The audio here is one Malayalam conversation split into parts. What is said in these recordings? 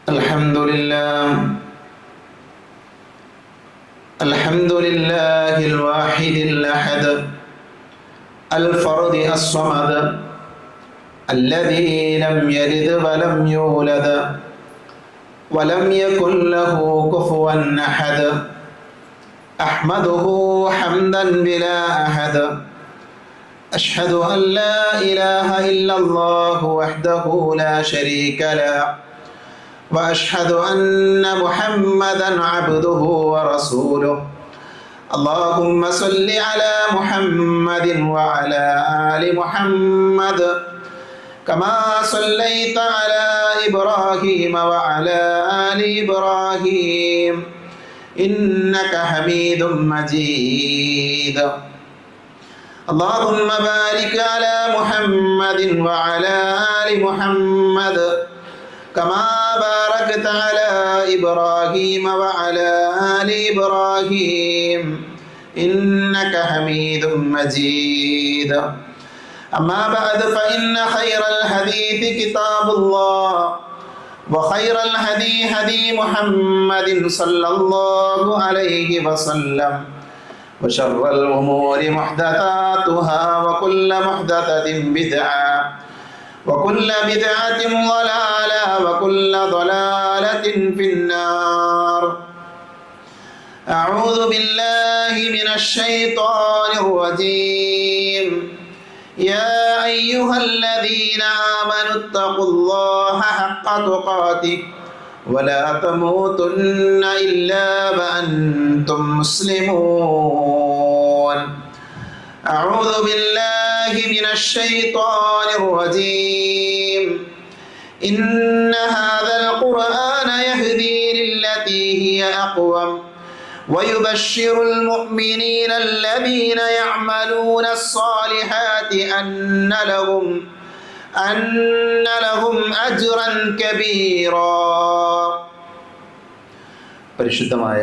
الحمد لله الواحد الأحد الفرد الصمد الذي لم يلد ولم يولد ولم يكن له كفوا أحد أحمده حمدا بلا أحد أشهد أن لا إله إلا الله وحده لا شريك له وأشهد أن محمدا عبده ورسوله اللهم صل على محمد وعلى آل محمد كما صليت على إبراهيم وعلى آل إبراهيم إنك حميد مجيد اللهم بارك على محمد وعلى آل محمد كما باركت على إبراهيم وعلى آل إبراهيم إنك حميد مجيد أما بعد فإن خير الحديث كتاب الله وخير الهدي هدي محمد صلى الله عليه وسلم وشر الأمور محدثاتها وكل محدثة بدعة وكل بدعة ضلالة وكل ضلالة في النار أعوذ بالله من الشيطان الرجيم يا أيها الذين آمنوا اتقوا الله حق تقاته ولا تموتن إلا وأنتم مسلمون أعوذ بالله من الشيطان الرجيم إن هذا القرآن يهدي للتي هي أقوم ويبشر المؤمنين الذين يعملون الصالحات أن لهم أجرا كبيرا. പരിശുദ്ധമായ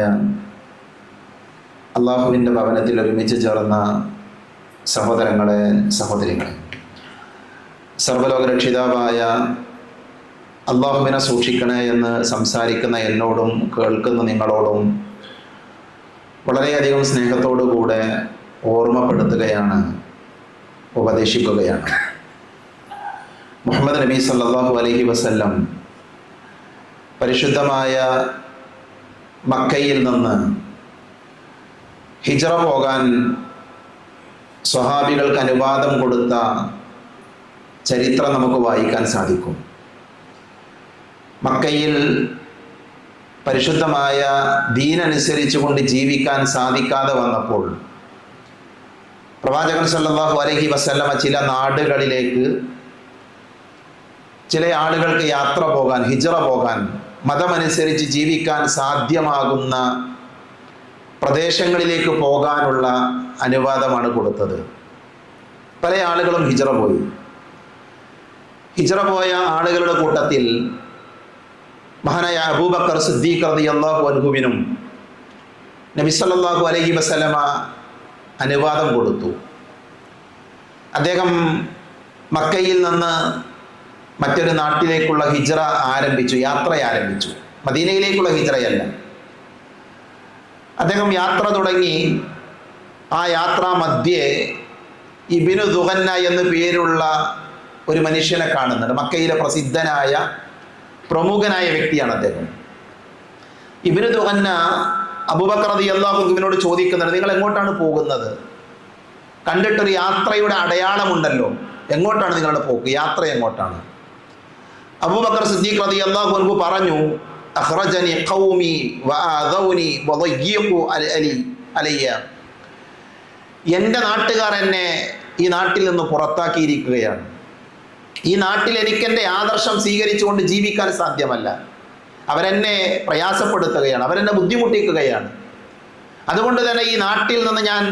അല്ലാഹുവിൻ്റെ ഭവനത്തിൽ ഒരുമിച്ച് ചേർന്ന സഹോദരങ്ങളെ, സഹോദരികളെ, സർവ്വലോകരക്ഷിതാവായ അല്ലാഹുവിനെ സൂക്ഷിക്കണേ എന്ന് സംസാരിക്കുന്ന എന്നോടും കേൾക്കുന്ന നിങ്ങളോടും വളരെയധികം സ്നേഹത്തോടുകൂടെ ഓർമ്മപ്പെടുത്തുകയാണ്, ഉപദേശിക്കുകയാണ്. മുഹമ്മദ് നബി സല്ലല്ലാഹു അലൈഹി വസല്ലം പരിശുദ്ധമായ മക്കയിൽ നിന്ന് ഹിജ്റ പോകാൻ സ്വഹാബികൾക്ക് അനുവാദം കൊടുത്ത ചരിത്രം നമുക്ക് വായിക്കാൻ സാധിക്കും. മക്കയിൽ പരിശുദ്ധമായ ദീനനുസരിച്ചുകൊണ്ട് ജീവിക്കാൻ സാധിക്കാതെ വന്നപ്പോൾ പ്രവാചകൻ സല്ലല്ലാഹു അലൈഹി വസല്ലമ ചില നാടുകളിലേക്ക് ചില ആളുകൾക്ക് യാത്ര പോകാൻ, ഹിജ്റ പോകാൻ, മതമനുസരിച്ച് ജീവിക്കാൻ സാധ്യമാകുന്ന പ്രദേശങ്ങളിലേക്ക് പോകാനുള്ള അനുവാദമാണ് കൊടുത്തത്. പല ആളുകളും ഹിജ്റ പോയി. ഹിജ്റ പോയ ആളുകളുടെ കൂട്ടത്തിൽ മഹാനായ അബൂബക്കർ സിദ്ദീഖ് റളിയല്ലാഹു അൻഹുവിനും നബി സല്ലല്ലാഹു അലൈഹി വസല്ലമ അനുവാദം കൊടുത്തു. അദ്ദേഹം മക്കയിൽ നിന്ന് മറ്റൊരു നാട്ടിലേക്കുള്ള ഹിജ്റ ആരംഭിച്ചു, യാത്ര ആരംഭിച്ചു. മദീനയിലേക്കുള്ള ഹിജ്റയല്ല. അദ്ദേഹം യാത്ര തുടങ്ങി. ആ യാത്രാ മധ്യേ ഇബ്നു ദുഗന്ന എന്ന് പേരുള്ള ഒരു മനുഷ്യനെ കാണുന്നുണ്ട്. മക്കയിലെ പ്രസിദ്ധനായ പ്രമുഖനായ വ്യക്തിയാണ് അദ്ദേഹം. ഇബ്നു ദുഗന്ന അബൂബക്കർ റളിയല്ലാഹു അൻഹുവിനോട് ചോദിക്കുന്നുണ്ട്, നിങ്ങൾ എങ്ങോട്ടാണ് പോകുന്നത്? കണ്ടിട്ടൊരു യാത്രയുടെ അടയാളമുണ്ടല്ലോ, എങ്ങോട്ടാണ് നിങ്ങളുടെ പോക്ക്? യാത്ര എങ്ങോട്ടാണ്? അബൂബക്കർ സിദ്ദീഖ് റളിയല്ലാഹു അൻഹു പറഞ്ഞു, അഖ്റജനി ഖൗമി വആദൗനി വദയ്യിഖു അലയ്യ. എൻ്റെ നാട്ടുകാർ എന്നെ ഈ നാട്ടിൽ നിന്ന് പുറത്താക്കിയിരിക്കുകയാണ്. ഈ നാട്ടിൽ എനിക്ക് എൻ്റെ ആദർശം സ്വീകരിച്ചുകൊണ്ട് ജീവിക്കാൻ സാധ്യമല്ല. അവരെന്നെ പ്രയാസപ്പെടുത്തുകയാണ്, അവരെന്നെ ബുദ്ധിമുട്ടിക്കുകയാണ്. അതുകൊണ്ട് തന്നെ ഈ നാട്ടിൽ നിന്ന് ഞാൻ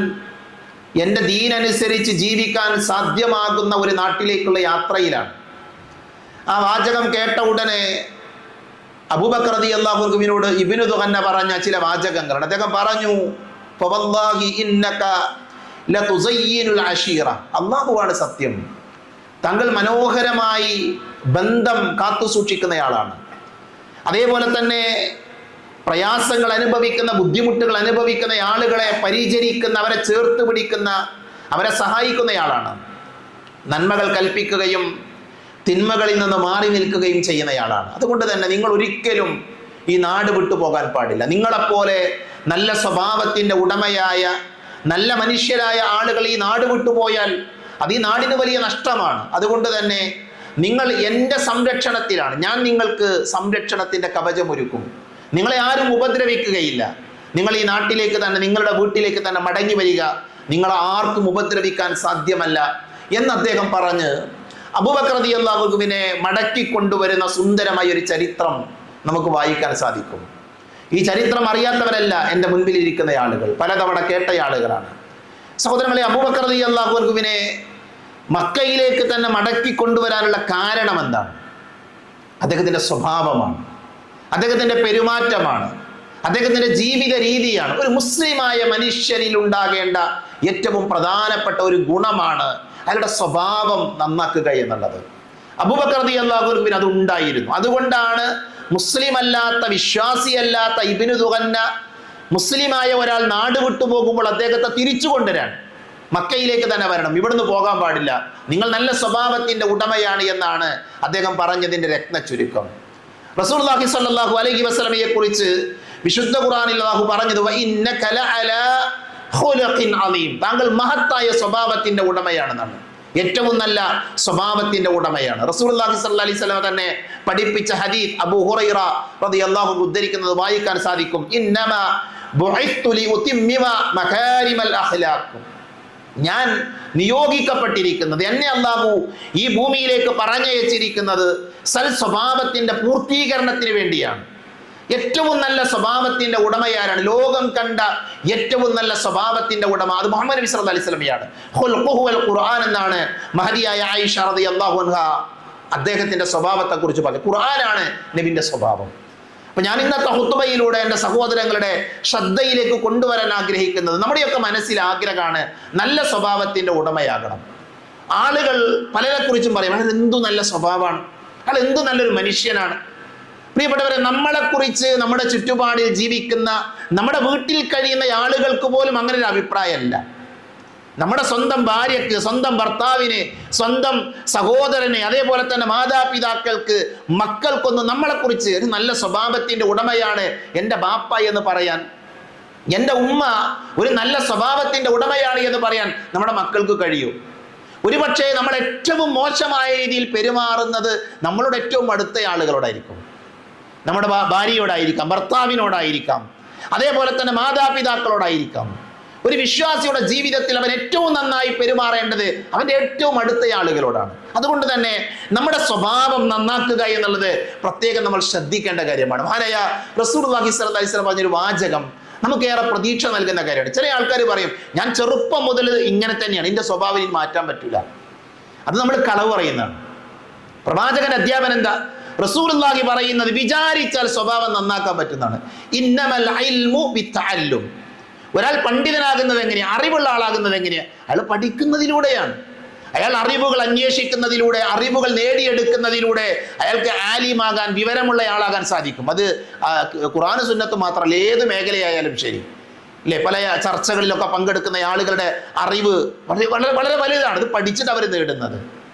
എൻ്റെ ദീനനുസരിച്ച് ജീവിക്കാൻ സാധ്യമാകുന്ന ഒരു നാട്ടിലേക്കുള്ള യാത്രയിലാണ്. ആ വാചകം കേട്ട ഉടനെ അബൂബക്കർ റളിയല്ലാഹു അൻഹുവിനോട് ഇബ്നു ദുഗന്ന പറഞ്ഞ ചില വാചകങ്ങളാണ്. അദ്ദേഹം പറഞ്ഞു, ഫവല്ലാഹി ഇന്നക ലതുസയ്യിനുൽ അശീറ. അല്ലാഹുവാണ് സത്യം, താങ്കൾ മനോഹരമായി ബന്ധം കാത്തു സൂക്ഷിക്കുന്നയാളാണ്. അതേപോലെ തന്നെ പ്രയാസങ്ങൾ അനുഭവിക്കുന്ന, ബുദ്ധിമുട്ടുകൾ അനുഭവിക്കുന്ന ആളുകളെ പരിചരിക്കുന്ന, അവരെ ചേർത്ത് പിടിക്കുന്ന, അവരെ സഹായിക്കുന്നയാളാണ്. നന്മകൾ കൽപ്പിക്കുകയും തിന്മകളിൽ നിന്ന് മാറി നിൽക്കുകയും ചെയ്യുന്നയാളാണ്. അതുകൊണ്ട് തന്നെ നിങ്ങൾ ഒരിക്കലും ഈ നാട് വിട്ടു പോകാൻ പാടില്ല. നിങ്ങളെപ്പോലെ നല്ല സ്വഭാവത്തിൻ്റെ ഉടമയായ നല്ല മനുഷ്യരായ ആളുകൾ ഈ നാട് വിട്ടുപോയാൽ അത് ഈ നാടിന് വലിയ നഷ്ടമാണ്. അതുകൊണ്ട് തന്നെ നിങ്ങൾ എൻ്റെ സംരക്ഷണത്തിലാണ്. ഞാൻ നിങ്ങൾക്ക് സംരക്ഷണത്തിൻ്റെ കവചമൊരുക്കും. നിങ്ങളെ ആരും ഉപദ്രവിക്കുകയില്ല. നിങ്ങൾ ഈ നാട്ടിലേക്ക് തന്നെ, നിങ്ങളുടെ വീട്ടിലേക്ക് തന്നെ മടങ്ങി വരിക. നിങ്ങളെ ആർക്കും ഉപദ്രവിക്കാൻ സാധ്യമല്ല എന്ന് അദ്ദേഹം പറഞ്ഞ് അബൂബക്കർ റളിയല്ലാഹു അൻഹുവിനെ മടക്കി കൊണ്ടുവരുന്ന സുന്ദരമായ ഒരു ചരിത്രം നമുക്ക് വായിക്കാൻ സാധിക്കും. ഈ ചരിത്രം അറിയാത്തവരല്ല എൻ്റെ മുൻപിലിരിക്കുന്ന ആളുകൾ, പലതവണ കേട്ട ആളുകളാണ്. സഹോദരങ്ങളെ, അബൂബക്കർ റളിയല്ലാഹു അൻഹുവിനെ മക്കയിലേക്ക് തന്നെ മടക്കി കൊണ്ടുവരാനുള്ള കാരണം എന്താണ്? അദ്ദേഹത്തിൻ്റെ സ്വഭാവമാണ്, അദ്ദേഹത്തിൻ്റെ പെരുമാറ്റമാണ്, അദ്ദേഹത്തിൻ്റെ ജീവിത രീതിയാണ്. ഒരു മുസ്ലിമായ മനുഷ്യനിൽ ഉണ്ടാകേണ്ട ഏറ്റവും പ്രധാനപ്പെട്ട ഒരു ഗുണമാണ് അയാളുടെ സ്വഭാവം നന്നാക്കുക എന്നുള്ളത്. അബൂബക്കർ റളിയല്ലാഹു അൻഹുവിന് അത് ഉണ്ടായിരുന്നു. അതുകൊണ്ടാണ് മുസ്ലിം അല്ലാത്ത, വിശ്വാസിയല്ലാത്ത ഇബ്നു ദുഗന്ന മുസ്ലിമായ ഒരാൾ നാട് വിട്ടു പോകുമ്പോൾ അദ്ദേഹത്തെ തിരിച്ചു കൊണ്ടുവരാൻ മക്കയിലേക്ക് തന്നെ വരണം, ഇവിടുന്ന് പോകാൻ പാടില്ല, നിങ്ങൾ നല്ല സ്വഭാവത്തിന്റെ ഉടമയാണ് എന്നാണ് അദ്ദേഹം പറഞ്ഞതിന്റെ രത്ന ചുരുക്കം. റസൂലുള്ളാഹി സ്വല്ലല്ലാഹു അലൈഹി വസല്ലമയെ കുറിച്ച് വിശുദ്ധ ഖുർആനിൽ അല്ലാഹു പറഞ്ഞത് വഇന്നക ലഅലാ ഖുലുഖിൻ അലീം, താങ്കൾ മഹത്തായ സ്വഭാവത്തിന്റെ ഉടമയാണെന്നാണ്. ഏറ്റവും നല്ല സ്വഭാവത്തിന്റെ ഉടമയാണ്. റസൂലുള്ളാഹി സ്വല്ലല്ലാഹി അലൈഹി വസല്ലം തന്നെ പഠിപ്പിച്ച ഹദീസ് അബൂ ഹുറൈറ റളിയല്ലാഹു അൻഹു ഉദ്ധരിക്കുന്നത് വായിക്കാൻ സാധിക്കും. ഇന്നമാ ബുഇസ്തു ലിഉതിമ്മിമ മകാരിമൽ അഖ്ലാഖ്, ഞാൻ നിയോഗിക്കപ്പെട്ടിരിക്കുന്നത്, എന്നെ അല്ലാഹു ഈ ഭൂമിയിലേക്ക് പറഞ്ഞയച്ചിരിക്കുന്നത് സൽ സ്വഭാവത്തിന്റെ പൂർത്തീകരണത്തിന് വേണ്ടിയാണ്. ഏറ്റവും നല്ല സ്വഭാവത്തിന്റെ ഉടമയാരാണ്? ലോകം കണ്ട ഏറ്റവും നല്ല സ്വഭാവത്തിന്റെ ഉടമ അത് മുഹമ്മദ് നബി സല്ലല്ലാഹു അലൈഹി വസല്ലമയാണ്. ഖുൽഖുഹുൽ ഖുർആൻ എന്നാണ് മഹദിയായ ആയിഷ റളിയല്ലാഹു അൻഹ അദ്ദേഹത്തിന്റെ സ്വഭാവത്തെ കുറിച്ച് പറഞ്ഞത്. ഖുർആനാണ് നബിന്റെ സ്വഭാവം. അപ്പൊ ഞാൻ ഇന്നത്തെ ഹുത്തുബയിലൂടെ എൻ്റെ സഹോദരങ്ങളുടെ ശ്രദ്ധയിലേക്ക് കൊണ്ടുവരാൻ ആഗ്രഹിക്കുന്നത്, നമ്മുടെയൊക്കെ മനസ്സിൽ ആഗ്രഹമാണ് നല്ല സ്വഭാവത്തിന്റെ ഉടമയാകണം. ആളുകൾ പലരെ കുറിച്ചും പറയും അയാൾ എന്തു നല്ല സ്വഭാവമാണ്, അയാൾ എന്തു നല്ലൊരു മനുഷ്യനാണ്. പ്രിയപ്പെട്ടവരെ, നമ്മളെക്കുറിച്ച് നമ്മുടെ ചുറ്റുപാടിൽ ജീവിക്കുന്ന, നമ്മുടെ വീട്ടിൽ കഴിയുന്ന ആളുകൾക്ക് പോലും അങ്ങനെ ഒരു അഭിപ്രായമല്ല. നമ്മുടെ സ്വന്തം ഭാര്യക്ക്, സ്വന്തം ഭർത്താവിന്, സ്വന്തം സഹോദരന്, അതേപോലെ തന്നെ മാതാപിതാക്കൾക്ക്, മക്കൾക്കൊന്നും നമ്മളെക്കുറിച്ച് ഒരു നല്ല സ്വഭാവത്തിന്റെ ഉടമയാണ് എൻ്റെ ബാപ്പ എന്ന് പറയാൻ, എൻ്റെ ഉമ്മ ഒരു നല്ല സ്വഭാവത്തിന്റെ ഉടമയാണ് എന്ന് പറയാൻ നമ്മുടെ മക്കൾക്ക് കഴിയൂ. ഒരുപക്ഷെ നമ്മൾ ഏറ്റവും മോശമായ രീതിയിൽ പെരുമാറുന്നത് നമ്മളുടെ ഏറ്റവും അടുത്ത ആളുകളോടായിരിക്കും. നമ്മുടെ ഭാര്യയോടായിരിക്കാം, ഭർത്താവിനോടായിരിക്കാം, അതേപോലെ തന്നെ മാതാപിതാക്കളോടായിരിക്കാം. ഒരു വിശ്വാസിയുടെ ജീവിതത്തിൽ അവൻ ഏറ്റവും നന്നായി പെരുമാറേണ്ടത് അവൻ്റെ ഏറ്റവും അടുത്ത ആളുകളോടാണ്. അതുകൊണ്ട് തന്നെ നമ്മുടെ സ്വഭാവം നന്നാക്കുക എന്നുള്ളത് പ്രത്യേകം നമ്മൾ ശ്രദ്ധിക്കേണ്ട കാര്യമാണ്. മഹാനായ റസൂലുള്ളാഹി സ്വല്ലല്ലാഹി അലൈഹി വസല്ലം പറഞ്ഞൊരു വാചകം നമുക്കേറെ പ്രതീക്ഷ നൽകുന്ന കാര്യമാണ്. ചില ആൾക്കാർ പറയും ഞാൻ ചെറുപ്പം മുതൽ ഇങ്ങനെ തന്നെയാണ്, എൻ്റെ സ്വഭാവം ഇനി മാറ്റാൻ പറ്റില്ല. അത് നമ്മൾ കളവ് പറയുന്നതാണ്. പ്രവാചകന്റെ അധ്യാപനം എന്താ? റസൂലുള്ളാഹി പറയുന്നത് വിചാരിച്ചാൽ സ്വഭാവം നന്നാക്കാൻ പറ്റുന്നതാണ്. ഇന്നമൽ ഇൽമു ബിത്തഅല്ലും, ഒരാൾ പണ്ഡിതനാകുന്നത് എങ്ങനെയാണ്, അറിവുള്ള ആളാകുന്നത് എങ്ങനെയാണ്? അയാൾ പഠിക്കുന്നതിലൂടെയാണ്. അയാൾ അറിവുകൾ അന്വേഷിക്കുന്നതിലൂടെ, അറിവുകൾ നേടിയെടുക്കുന്നതിലൂടെ അയാൾക്ക് ആലിമാകാൻ, വിവരമുള്ള ആളാകാൻ സാധിക്കും. അത് ഖുർആൻ സുന്നത്ത് മാത്രമല്ല, ഏത് മേഖലയായാലും ശരി അല്ലേ. പല ചർച്ചകളിലൊക്കെ പങ്കെടുക്കുന്ന ആളുകളുടെ അറിവ് വളരെ വളരെ വലുതാണ്. ഇത് പഠിച്ചിട്ട് അവർ നേടുന്നത്.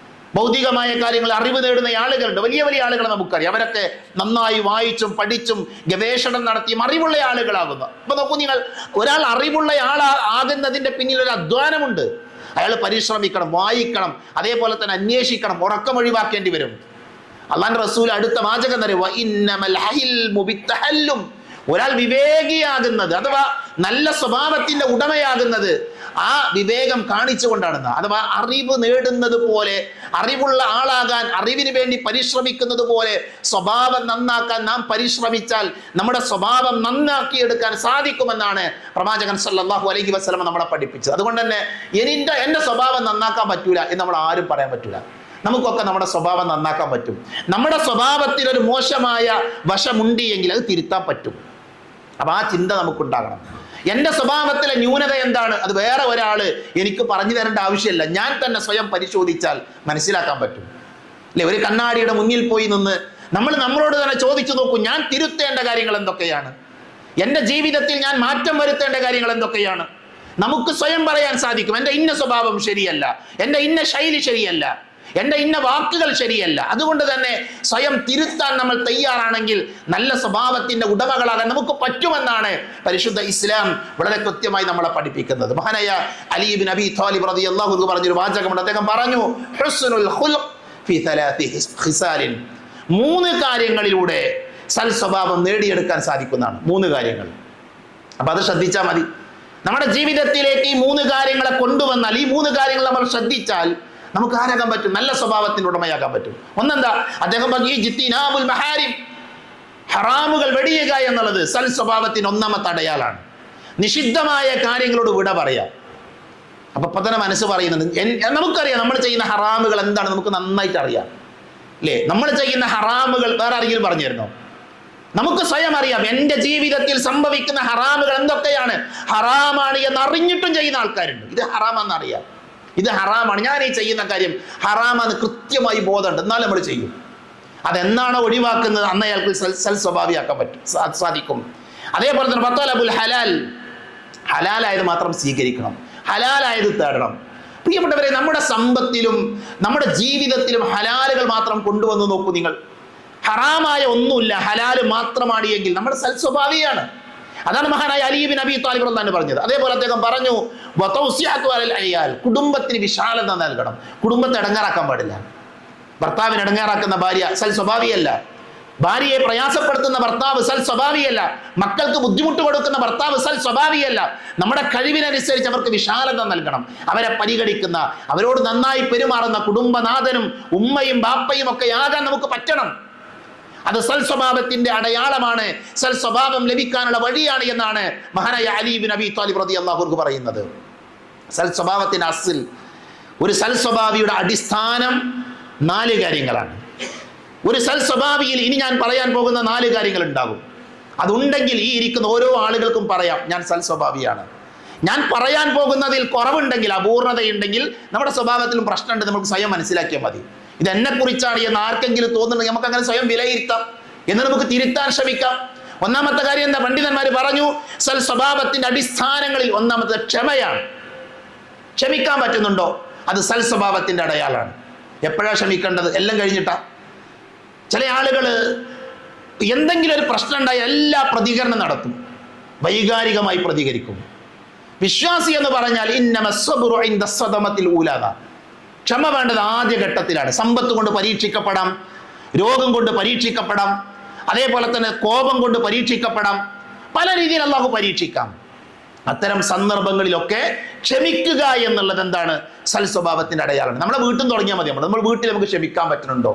ഭൗതികമായ കാര്യങ്ങൾ അറിവ് നേടുന്ന ആളുകളുണ്ട്, വലിയ വലിയ ആളുകളെ നമുക്കറിയാം. അവരൊക്കെ നന്നായി വായിച്ചും പഠിച്ചും ഗവേഷണം നടത്തിയും അറിവുള്ള ആളുകളാകുന്നു. അപ്പൊ നോക്കൂ നിങ്ങൾ, ഒരാൾ അറിവുള്ള ആകുന്നതിന്റെ പിന്നിൽ ഒരു അധ്വാനമുണ്ട്. അയാൾ പരിശ്രമിക്കണം, വായിക്കണം, അതേപോലെ തന്നെ അന്വേഷിക്കണം, ഉറക്കം ഒഴിവാക്കേണ്ടി വരും. അല്ലാഹുവിന്റെ റസൂൽ അടുത്ത വാചകം തരുക, ഇന്നമൽ ഇൽമു ബിത്തഅല്ലും, ഒരാൾ വിവേകിയാകുന്നത് അഥവാ നല്ല സ്വഭാവത്തിന്റെ ഉടമയാകുന്നത് ആ വിവേകം കാണിച്ചുകൊണ്ടാണെന്ന്. അഥവാ അറിവ് നേടുന്നത് പോലെ, അറിവുള്ള ആളാകാൻ അറിവിന് വേണ്ടി പരിശ്രമിക്കുന്നത് പോലെ സ്വഭാവം നന്നാക്കാൻ നാം പരിശ്രമിച്ചാൽ നമ്മുടെ സ്വഭാവം നന്നാക്കിയെടുക്കാൻ സാധിക്കുമെന്നാണ് പ്രവാചകൻ സല്ലല്ലാഹു അലൈഹി വസല്ലം നമ്മളെ പഠിപ്പിച്ചത്. അതുകൊണ്ട് തന്നെ എൻ്റെ സ്വഭാവം നന്നാക്കാൻ പറ്റൂല എന്ന് നമ്മൾ ആരും പറയാൻ പറ്റൂല. നമുക്കൊക്കെ നമ്മുടെ സ്വഭാവം നന്നാക്കാൻ പറ്റും. നമ്മുടെ സ്വഭാവത്തിൽ ഒരു മോശമായ വശമുണ്ട് എങ്കിൽ അത് തിരുത്താൻ പറ്റും. അപ്പൊ ആ ചിന്ത നമുക്കുണ്ടാകണം. എൻ്റെ സ്വഭാവത്തിലെ ന്യൂനത എന്താണ്? അത് വേറെ ഒരാൾ എനിക്ക് പറഞ്ഞു തരേണ്ട ആവശ്യമില്ല, ഞാൻ തന്നെ സ്വയം പരിശോധിച്ചാൽ മനസ്സിലാക്കാൻ പറ്റും അല്ലേ. ഒരു കണ്ണാടിയുടെ മുന്നിൽ പോയി നിന്ന് നമ്മൾ നമ്മളോട് തന്നെ ചോദിച്ചു നോക്കൂ, ഞാൻ തിരുത്തേണ്ട കാര്യങ്ങൾ എന്തൊക്കെയാണ്? എൻ്റെ ജീവിതത്തിൽ ഞാൻ മാറ്റം വരുത്തേണ്ട കാര്യങ്ങൾ എന്തൊക്കെയാണ്? നമുക്ക് സ്വയം പറയാൻ സാധിക്കും, എൻ്റെ ഇന്ന സ്വഭാവം ശരിയല്ല, എൻ്റെ ഇന്ന ശൈലി ശരിയല്ല, എൻ്റെ ഇന്ന വാക്കുകൾ ശരിയല്ല. അതുകൊണ്ട് തന്നെ സ്വയം തിരുത്താൻ നമ്മൾ തയ്യാറാണെങ്കിൽ നല്ല സ്വഭാവത്തിന്റെ ഉടമകളാകാൻ നമുക്ക് പറ്റുമെന്നാണ് പരിശുദ്ധ ഇസ്ലാം വളരെ കൃത്യമായി നമ്മളെ പഠിപ്പിക്കുന്നത്. മഹാനായ അലി ഇബ്നു അബീ ത്വാലിബ് റളിയല്ലാഹു അൻഹു പറഞ്ഞൊരു വാചകമുണ്ട്. അദ്ദേഹം പറഞ്ഞു, ഹുസ്നുൽ ഖുൽഖ് ഫീ സലാത്തി ഖിസാലിൻ. 3 കാര്യങ്ങളിലൂടെ സൽ സ്വഭാവം നേടിയെടുക്കാൻ സാധിക്കുന്നതാണ്. 3 കാര്യങ്ങൾ. അപ്പൊ അത് ശ്രദ്ധിച്ചാൽ മതി. നമ്മുടെ ജീവിതത്തിലേക്ക് ഈ 3 കാര്യങ്ങളെ കൊണ്ടുവന്നാൽ, ഈ 3 കാര്യങ്ങൾ നമ്മൾ ശ്രദ്ധിച്ചാൽ നമുക്ക് ആരാകാൻ പറ്റും? നല്ല സ്വഭാവത്തിന്റെ ഉടമയാകാൻ പറ്റും. ഒന്നെന്താ? അദ്ദേഹം പറഞ്ഞു, ജിത്തിനാബുൽ മഹാരിം, ഹറാമുകൾ വെടിയുക എന്നുള്ളത് സൽ സ്വഭാവത്തിന് ഒന്നാമത്തെ അടയാളാണ്. നിഷിദ്ധമായ കാര്യങ്ങളോട് വിട പറയാം. അപ്പൊ തന്നെ മനസ്സ് പറയുന്നുണ്ട്, നമുക്കറിയാം നമ്മൾ ചെയ്യുന്ന ഹറാമുകൾ എന്താണ്, നമുക്ക് നന്നായിട്ട് അറിയാം അല്ലേ? നമ്മൾ ചെയ്യുന്ന ഹറാമുകൾ വേറെ ആരെങ്കിലും പറഞ്ഞു തരുന്നോ? നമുക്ക് സ്വയം അറിയാം. എൻ്റെ ജീവിതത്തിൽ സംഭവിക്കുന്ന ഹറാമുകൾ എന്തൊക്കെയാണ്. ഹറാമാണ് എന്ന് അറിഞ്ഞിട്ടും ചെയ്യുന്ന ആൾക്കാരുണ്ട്. ഇത് ഹറാമാണെന്ന് അറിയാം, ഇത് ഹറാമാണ്, ഞാൻ ഈ ചെയ്യുന്ന കാര്യം ഹറാമാണെന്ന് കൃത്യമായി ബോധമുണ്ട്, എന്നാലും നമ്മൾ ചെയ്യും. അതെന്നാണോ ഒഴിവാക്കുന്നത് അന്ന് അയാൾക്ക് സൽ സ്വഭാവിയാക്കാൻ പറ്റും, സാധിക്കും. അതേപോലെ തന്നെ ഫത്തലബുൽ ഹലാൽ, ഹലാലായത് മാത്രം സ്വീകരിക്കണം, ഹലാലായത് തേടണം. പ്രിയപ്പെട്ടവരെ, നമ്മുടെ സമ്പത്തിലും നമ്മുടെ ജീവിതത്തിലും ഹലാലുകൾ മാത്രം കൊണ്ടുവന്ന് നോക്കൂ നിങ്ങൾ. ഹറാമായ ഒന്നുമില്ല, ഹലാല് മാത്രമാണ് എങ്കിൽ നമ്മൾ സൽ സ്വഭാവിയാണ്. അതാണ് മഹാനായ അലി ഇബ്നു അബീ ത്വാലിബ് റളിയല്ലാഹു പറഞ്ഞത്. അതേപോലെ അദ്ദേഹം പറഞ്ഞു, കുടുംബത്തിന് വിശാലത നൽകണം. കുടുംബത്തെ ഇടങ്ങാറാക്കാൻ പാടില്ല. ഭർത്താവിനെ ഇടങ്ങാറാക്കുന്ന ഭാര്യ സൽ സ്വഭാവിയല്ല. ഭാര്യയെ പ്രയാസപ്പെടുത്തുന്ന ഭർത്താവ് സൽ സ്വഭാവിയല്ല. മക്കൾക്ക് ബുദ്ധിമുട്ട് കൊടുക്കുന്ന ഭർത്താവ് സൽ സ്വഭാവിയല്ല. നമ്മുടെ കഴിവിനനുസരിച്ച് അവർക്ക് വിശാലത നൽകണം. അവരെ പരിഗണിക്കുന്ന, അവരോട് നന്നായി പെരുമാറുന്ന കുടുംബനാഥനും ഉമ്മയും ബാപ്പയും ഒക്കെ ആകാൻ നമുക്ക് പറ്റണം. അത് സൽ സ്വഭാവത്തിന്റെ അടയാളമാണ്, സൽ സ്വഭാവം ലഭിക്കാനുള്ള വഴിയാണ് എന്നാണ് മഹാനായ അലി ഇബ്നു അബീ ത്വാലിബ് റളിയല്ലാഹു അൻഹു പറയുന്നത്. സൽ സ്വഭാവത്തിന്റെ അസ്ൽ, ഒരു സൽ സ്വഭാവിയുടെ അടിസ്ഥാനം 4 കാര്യങ്ങളാണ്. ഒരു സൽ സ്വഭാവിയിൽ ഇനി ഞാൻ പറയാൻ പോകുന്ന 4 കാര്യങ്ങൾ ഉണ്ടാകും. അതുണ്ടെങ്കിൽ ഈ ഇരിക്കുന്ന ഓരോ ആളുകൾക്കും പറയാം, ഞാൻ സൽ സ്വഭാവിയാണ്. ഞാൻ പറയാൻ പോകുന്നതിൽ കുറവുണ്ടെങ്കിൽ, അപൂർണതയുണ്ടെങ്കിൽ, നമ്മുടെ സ്വഭാവത്തിലും പ്രശ്നമുണ്ട്, നമുക്ക് സ്വയം മനസ്സിലാക്കിയാൽ മതി. ഇത് എന്നെ കുറിച്ചാണ് എന്ന് ആർക്കെങ്കിലും തോന്നുന്നുണ്ടെങ്കിൽ നമുക്ക് അങ്ങനെ സ്വയം വിലയിരുത്താം, എന്ന് നമുക്ക് തിരുത്താൻ ശ്രമിക്കാം. ഒന്നാമത്തെ കാര്യം എന്താ? പണ്ഡിതന്മാർ പറഞ്ഞു, സൽ സ്വഭാവത്തിന്റെ അടിസ്ഥാനങ്ങളിൽ ഒന്നാമത്തെ ക്ഷമയാണ്. ക്ഷമിക്കാൻ പറ്റുന്നുണ്ടോ? അത് സൽ സ്വഭാവത്തിന്റെ അടയാളാണ്. എപ്പോഴാണ് ക്ഷമിക്കേണ്ടത്? എല്ലാം കഴിഞ്ഞിട്ടാ. ചില ആളുകൾ എന്തെങ്കിലും ഒരു പ്രശ്നം ഉണ്ടായാൽ എല്ലാ പ്രതികരണം നടത്തും, വൈകാരികമായി പ്രതികരിക്കും. വിശ്വാസി എന്ന് പറഞ്ഞാൽ ഇന്നമസ്സബ്റു ഇൻദ സദമത്തിൽ ഊലാദ, ക്ഷമ വേണ്ടത് ആദ്യഘട്ടത്തിലാണ്. സമ്പത്ത് കൊണ്ട് പരീക്ഷിക്കപ്പെടാം, രോഗം കൊണ്ട് പരീക്ഷിക്കപ്പെടാം, അതേപോലെ തന്നെ കോപം കൊണ്ട് പരീക്ഷിക്കപ്പെടാം, പല രീതിയിൽ അള്ളാഹു പരീക്ഷിക്കാം. അത്തരം സന്ദർഭങ്ങളിലൊക്കെ ക്ഷമിക്കുക എന്നുള്ളത് എന്താണ്? സൽ സ്വഭാവത്തിന്റെ അടയാളമാണ്. നമ്മുടെ വീട്ടിൽ തുടങ്ങിയാൽ മതി. നമ്മുടെ വീട്ടിൽ നമുക്ക് ക്ഷമിക്കാൻ പറ്റുന്നുണ്ടോ?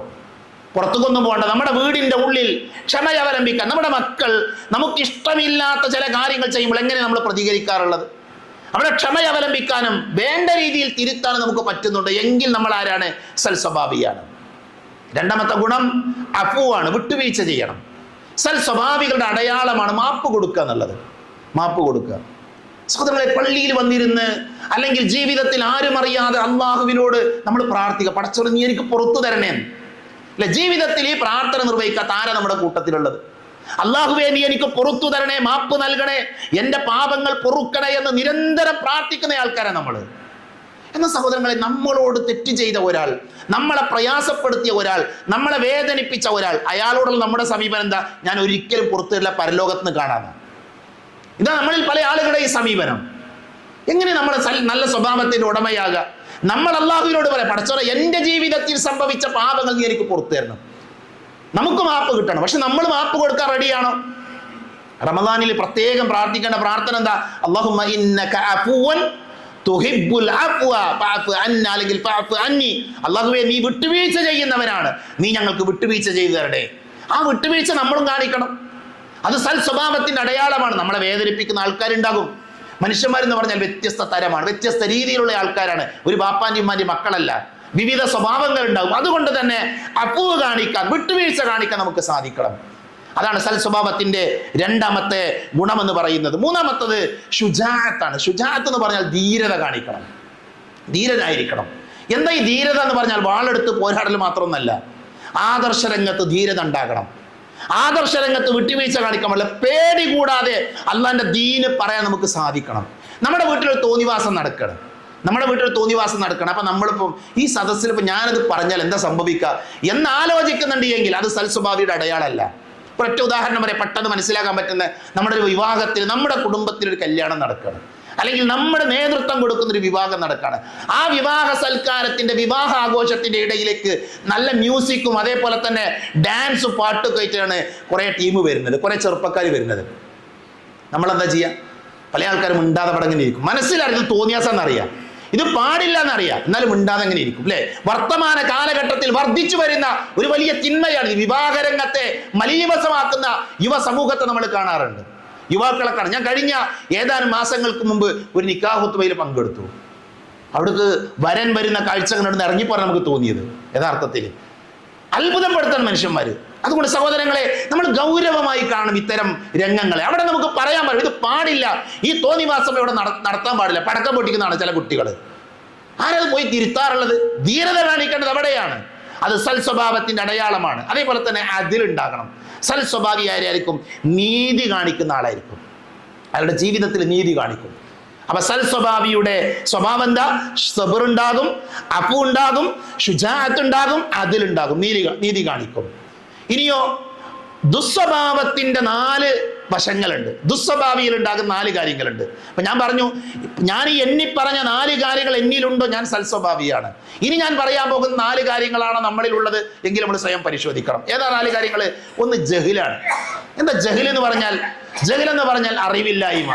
പുറത്തുകൊന്നും പോകണ്ട, നമ്മുടെ വീടിന്റെ ഉള്ളിൽ ക്ഷമ അവലംബിക്കാൻ. നമ്മുടെ മക്കൾ നമുക്ക് ഇഷ്ടമില്ലാത്ത ചില കാര്യങ്ങൾ ചെയ്യുമ്പോൾ എങ്ങനെ നമ്മൾ പ്രതികരിക്കാറുള്ളത്? അവിടെ ക്ഷമ അവലംബിക്കാനും വേണ്ട രീതിയിൽ തിരുത്താനും നമുക്ക് പറ്റുന്നുണ്ട് എങ്കിൽ നമ്മൾ ആരാണ്? സൽ സ്വഭാവിയാണ്. രണ്ടാമത്തെ ഗുണം അഫുവാണ്, വിട്ടുവീഴ്ച ചെയ്യണം. സൽ സ്വഭാവികളുടെ അടയാളമാണ് മാപ്പ് കൊടുക്കുക എന്നുള്ളത്. മാപ്പ് കൊടുക്കുക. സഹോദരങ്ങളെ, പള്ളിയിൽ വന്നിരുന്ന് അല്ലെങ്കിൽ ജീവിതത്തിൽ ആരും അറിയാതെ അള്ളാഹുവിനോട് നമ്മൾ പ്രാർത്ഥിക്കുക, പടച്ചോനെ നീ എനിക്ക് പുറത്തു തരണേ അല്ലെ? ജീവിതത്തിൽ ഈ പ്രാർത്ഥന നിർവഹിക്കാത്ത ആരാ നമ്മുടെ കൂട്ടത്തിലുള്ളത്? അള്ളാഹുവേ നീ എനിക്ക് പുറത്തു തരണേ, മാപ്പ് നൽകണേ, എൻ്റെ പാപങ്ങൾ പൊറുക്കണേ എന്ന് നിരന്തരം പ്രാർത്ഥിക്കുന്ന ആൾക്കാരാണ് നമ്മൾ. എന്ന സഹോദരങ്ങളെ, നമ്മളോട് തെറ്റ് ചെയ്ത ഒരാൾ, നമ്മളെ പ്രയാസപ്പെടുത്തിയ ഒരാൾ, നമ്മളെ വേദനിപ്പിച്ച ഒരാൾ, അയാളോടുള്ള നമ്മുടെ സമീപനം എന്താ? ഞാൻ ഒരിക്കലും പുറത്തു തരില്ല, പരലോകത്ത് നിന്ന് കാണാമെന്ന്. ഇതാ നമ്മളിൽ പല ആളുകളുടെ ഈ സമീപനം. എങ്ങനെ നമ്മൾ നല്ല സ്വഭാവത്തിന്റെ ഉടമയാകുക? നമ്മൾ അള്ളാഹുവിനോട് പറയാം, പടച്ചോനെ എൻ്റെ ജീവിതത്തിൽ സംഭവിച്ച പാപങ്ങൾ നീ എനിക്ക് പുറത്തു തരണം, നമുക്ക് മാപ്പ് കിട്ടണം. പക്ഷെ നമ്മൾ മാപ്പ് കൊടുക്കാൻ റെഡിയാണോ? റമദാനിൽ പ്രത്യേകം പ്രാർത്ഥിക്കേണ്ട പ്രാർത്ഥന എന്താ? അല്ലാഹുമ്മ ഇന്നക അഫുവൻ തുഹിബ്ബുൽ അഫ്വ ഫഅഫു അന്നാ, അല്ലെങ്കിൽ ഫഅഫു അന്നി. അല്ലാഹുവേ നീ വിട്ടുവീഴ്ച ചെയ്യുന്നവനാണ്, നീ ഞങ്ങൾക്ക് വിട്ടുവീഴ്ച ചെയ്തു തരണേ. ആ വിട്ടുവീഴ്ച നമ്മളും കാണിക്കണം. അത് സൽ സ്വഭാവത്തിന്റെ അടയാളമാണ്. നമ്മളെ വേദനിപ്പിക്കുന്ന ആൾക്കാരുണ്ടാകും. മനുഷ്യന്മാരെന്ന് പറഞ്ഞാൽ വ്യത്യസ്ത തരമാണ്, വ്യത്യസ്ത രീതിയിലുള്ള ആൾക്കാരാണ്. ഒരു ബാപ്പാന്റെയും ഉമ്മാന്റെയും മക്കളല്ല, വിവിധ സ്വഭാവങ്ങൾ ഉണ്ടാകും. അതുകൊണ്ട് തന്നെ അഫ്വ് കാണിക്കാൻ, വിട്ടുവീഴ്ച കാണിക്കാൻ നമുക്ക് സാധിക്കണം. അതാണ് സൽ സ്വഭാവത്തിന്റെ രണ്ടാമത്തെ ഗുണമെന്ന് പറയുന്നത്. മൂന്നാമത്തത് ശുജാഅത്താണ്. ശുജാഅത്ത് എന്ന് പറഞ്ഞാൽ ധീരത കാണിക്കണം, ധീരനായിരിക്കണം. എന്താ ഈ ധീരത എന്ന് പറഞ്ഞാൽ? വാളെടുത്ത് പോരാടൽ മാത്രമൊന്നല്ല. ആദർശ രംഗത്ത് ധീരത ഉണ്ടാകണം, ആദർശ രംഗത്ത് വിട്ടുവീഴ്ച കാണിക്കാൻ പാടില്ല. പേടി കൂടാതെ അള്ളാന്റെ ദീന് പറയാൻ നമുക്ക് സാധിക്കണം. നമ്മുടെ വീട്ടിലൊരു തോന്നിവാസം നടക്കണം, അപ്പൊ നമ്മളിപ്പം ഈ സദസ്സിൽ ഇപ്പം ഞാനത് പറഞ്ഞാൽ എന്താ സംഭവിക്കുക എന്നാലോചിക്കുന്നുണ്ട് എങ്കിൽ അത് സൽസ്വഭാവിയുടെ അടയാളമല്ല. ഒറ്റ ഉദാഹരണം വരെ പെട്ടെന്ന് മനസ്സിലാക്കാൻ പറ്റുന്ന, നമ്മുടെ ഒരു വിവാഹത്തിൽ, നമ്മുടെ കുടുംബത്തിൽ ഒരു കല്യാണം നടക്കണം, അല്ലെങ്കിൽ നമ്മുടെ നേതൃത്വം കൊടുക്കുന്ന ഒരു വിവാഹം നടക്കുകയാണ്. ആ വിവാഹ സൽക്കാരത്തിന്റെ, വിവാഹ ആഘോഷത്തിന്റെ ഇടയിലേക്ക് നല്ല മ്യൂസിക്കും അതേപോലെ തന്നെ ഡാൻസും പാട്ടൊക്കെ ആയിട്ടാണ് കുറെ ടീം വരുന്നത്, കുറെ ചെറുപ്പക്കാർ വരുന്നത്. നമ്മളെന്താ ചെയ്യുക? പല ആൾക്കാരും മിണ്ടാതെ പടങ്ങനെ ഇരിക്കും. മനസ്സിലറിയത് തോന്നിയാസെന്നറിയാം, ഇത് പാടില്ല എന്നറിയാം, എന്നാലും മിണ്ടാതെ എങ്ങനെ ഇരിക്കും അല്ലെ? വർത്തമാന കാലഘട്ടത്തിൽ വർദ്ധിച്ചു വരുന്ന ഒരു വലിയ തിന്മയാണ് വിവാഹരംഗത്തെ മലീമസമാക്കുന്ന യുവ സമൂഹത്തെ നമ്മൾ കാണാറുണ്ട്. യുവാക്കളെ കാണാം. ഞാൻ കഴിഞ്ഞ ഏതാനും മാസങ്ങൾക്ക് മുമ്പ് ഒരു നിക്കാഹ് ഖുത്ബയിൽ പങ്കെടുത്തു. അവിടേക്ക് വരൻ വരുന്ന കാഴ്ച കണ്ടിട്ട് ഇറങ്ങിപ്പോറാൻ നമുക്ക് തോന്നിയത് യഥാർത്ഥത്തിൽ അത്ഭുതപ്പെടുത്താൻ മനുഷ്യന്മാർ. അതുകൊണ്ട് സഹോദരങ്ങളെ, നമ്മൾ ഗൗരവമായി കാണും ഇത്തരം രംഗങ്ങളെ. അവിടെ നമുക്ക് പറയാൻ പാടില്ല, ഇത് പാടില്ല, ഈ തോന്നിവാസം ഇവിടെ നടത്താൻ പാടില്ല. പടക്കം പൊട്ടിക്കുന്നതാണ് ചില കുട്ടികൾ. ആരത് പോയി തിരുത്താറുള്ളത്? ധീരത കാണിക്കേണ്ടത് അവിടെയാണ്. അത് സൽസ്വഭാവത്തിന്റെ അടയാളമാണ്. അതേപോലെ തന്നെ അതിലുണ്ടാകണം. സൽസ്വഭാവിയായിരിക്കും, നീതി കാണിക്കുന്ന ആളായിരിക്കും, അയാളുടെ ജീവിതത്തിൽ നീതി കാണിക്കും. അപ്പൊ സൽസ്വഭാവിയുടെ സ്വഭാവം എന്താ? സബറുണ്ടാകും, അഫു ഉണ്ടാകും, ശുജാഅത്ത് ഉണ്ടാകും, അതിലുണ്ടാകും, നീതി കാണിക്കും. ഇനിയോ ദുസ്വഭാവത്തിന്റെ 4 വശങ്ങളുണ്ട്. ദുസ്വഭാവിയിൽ ഉണ്ടാകുന്ന 4 കാര്യങ്ങളുണ്ട്. അപ്പൊ ഞാൻ പറഞ്ഞു, ഞാൻ ഈ എണ്ണിപ്പറഞ്ഞ 4 കാര്യങ്ങൾ എന്നിലുണ്ടോ, ഞാൻ സൽസ്വഭാവിയാണ്. ഇനി ഞാൻ പറയാൻ പോകുന്ന 4 കാര്യങ്ങളാണ് നമ്മളിലുള്ളത് എങ്കിൽ നമ്മൾ സ്വയം പരിശോധിക്കണം. ഏതാ 4 കാര്യങ്ങൾ? ഒന്ന് ജഹിലാണ്. എന്താ ജഹിൽ എന്ന് പറഞ്ഞാൽ? ജഹിൽ എന്ന് പറഞ്ഞാൽ അറിവില്ലായ്മ,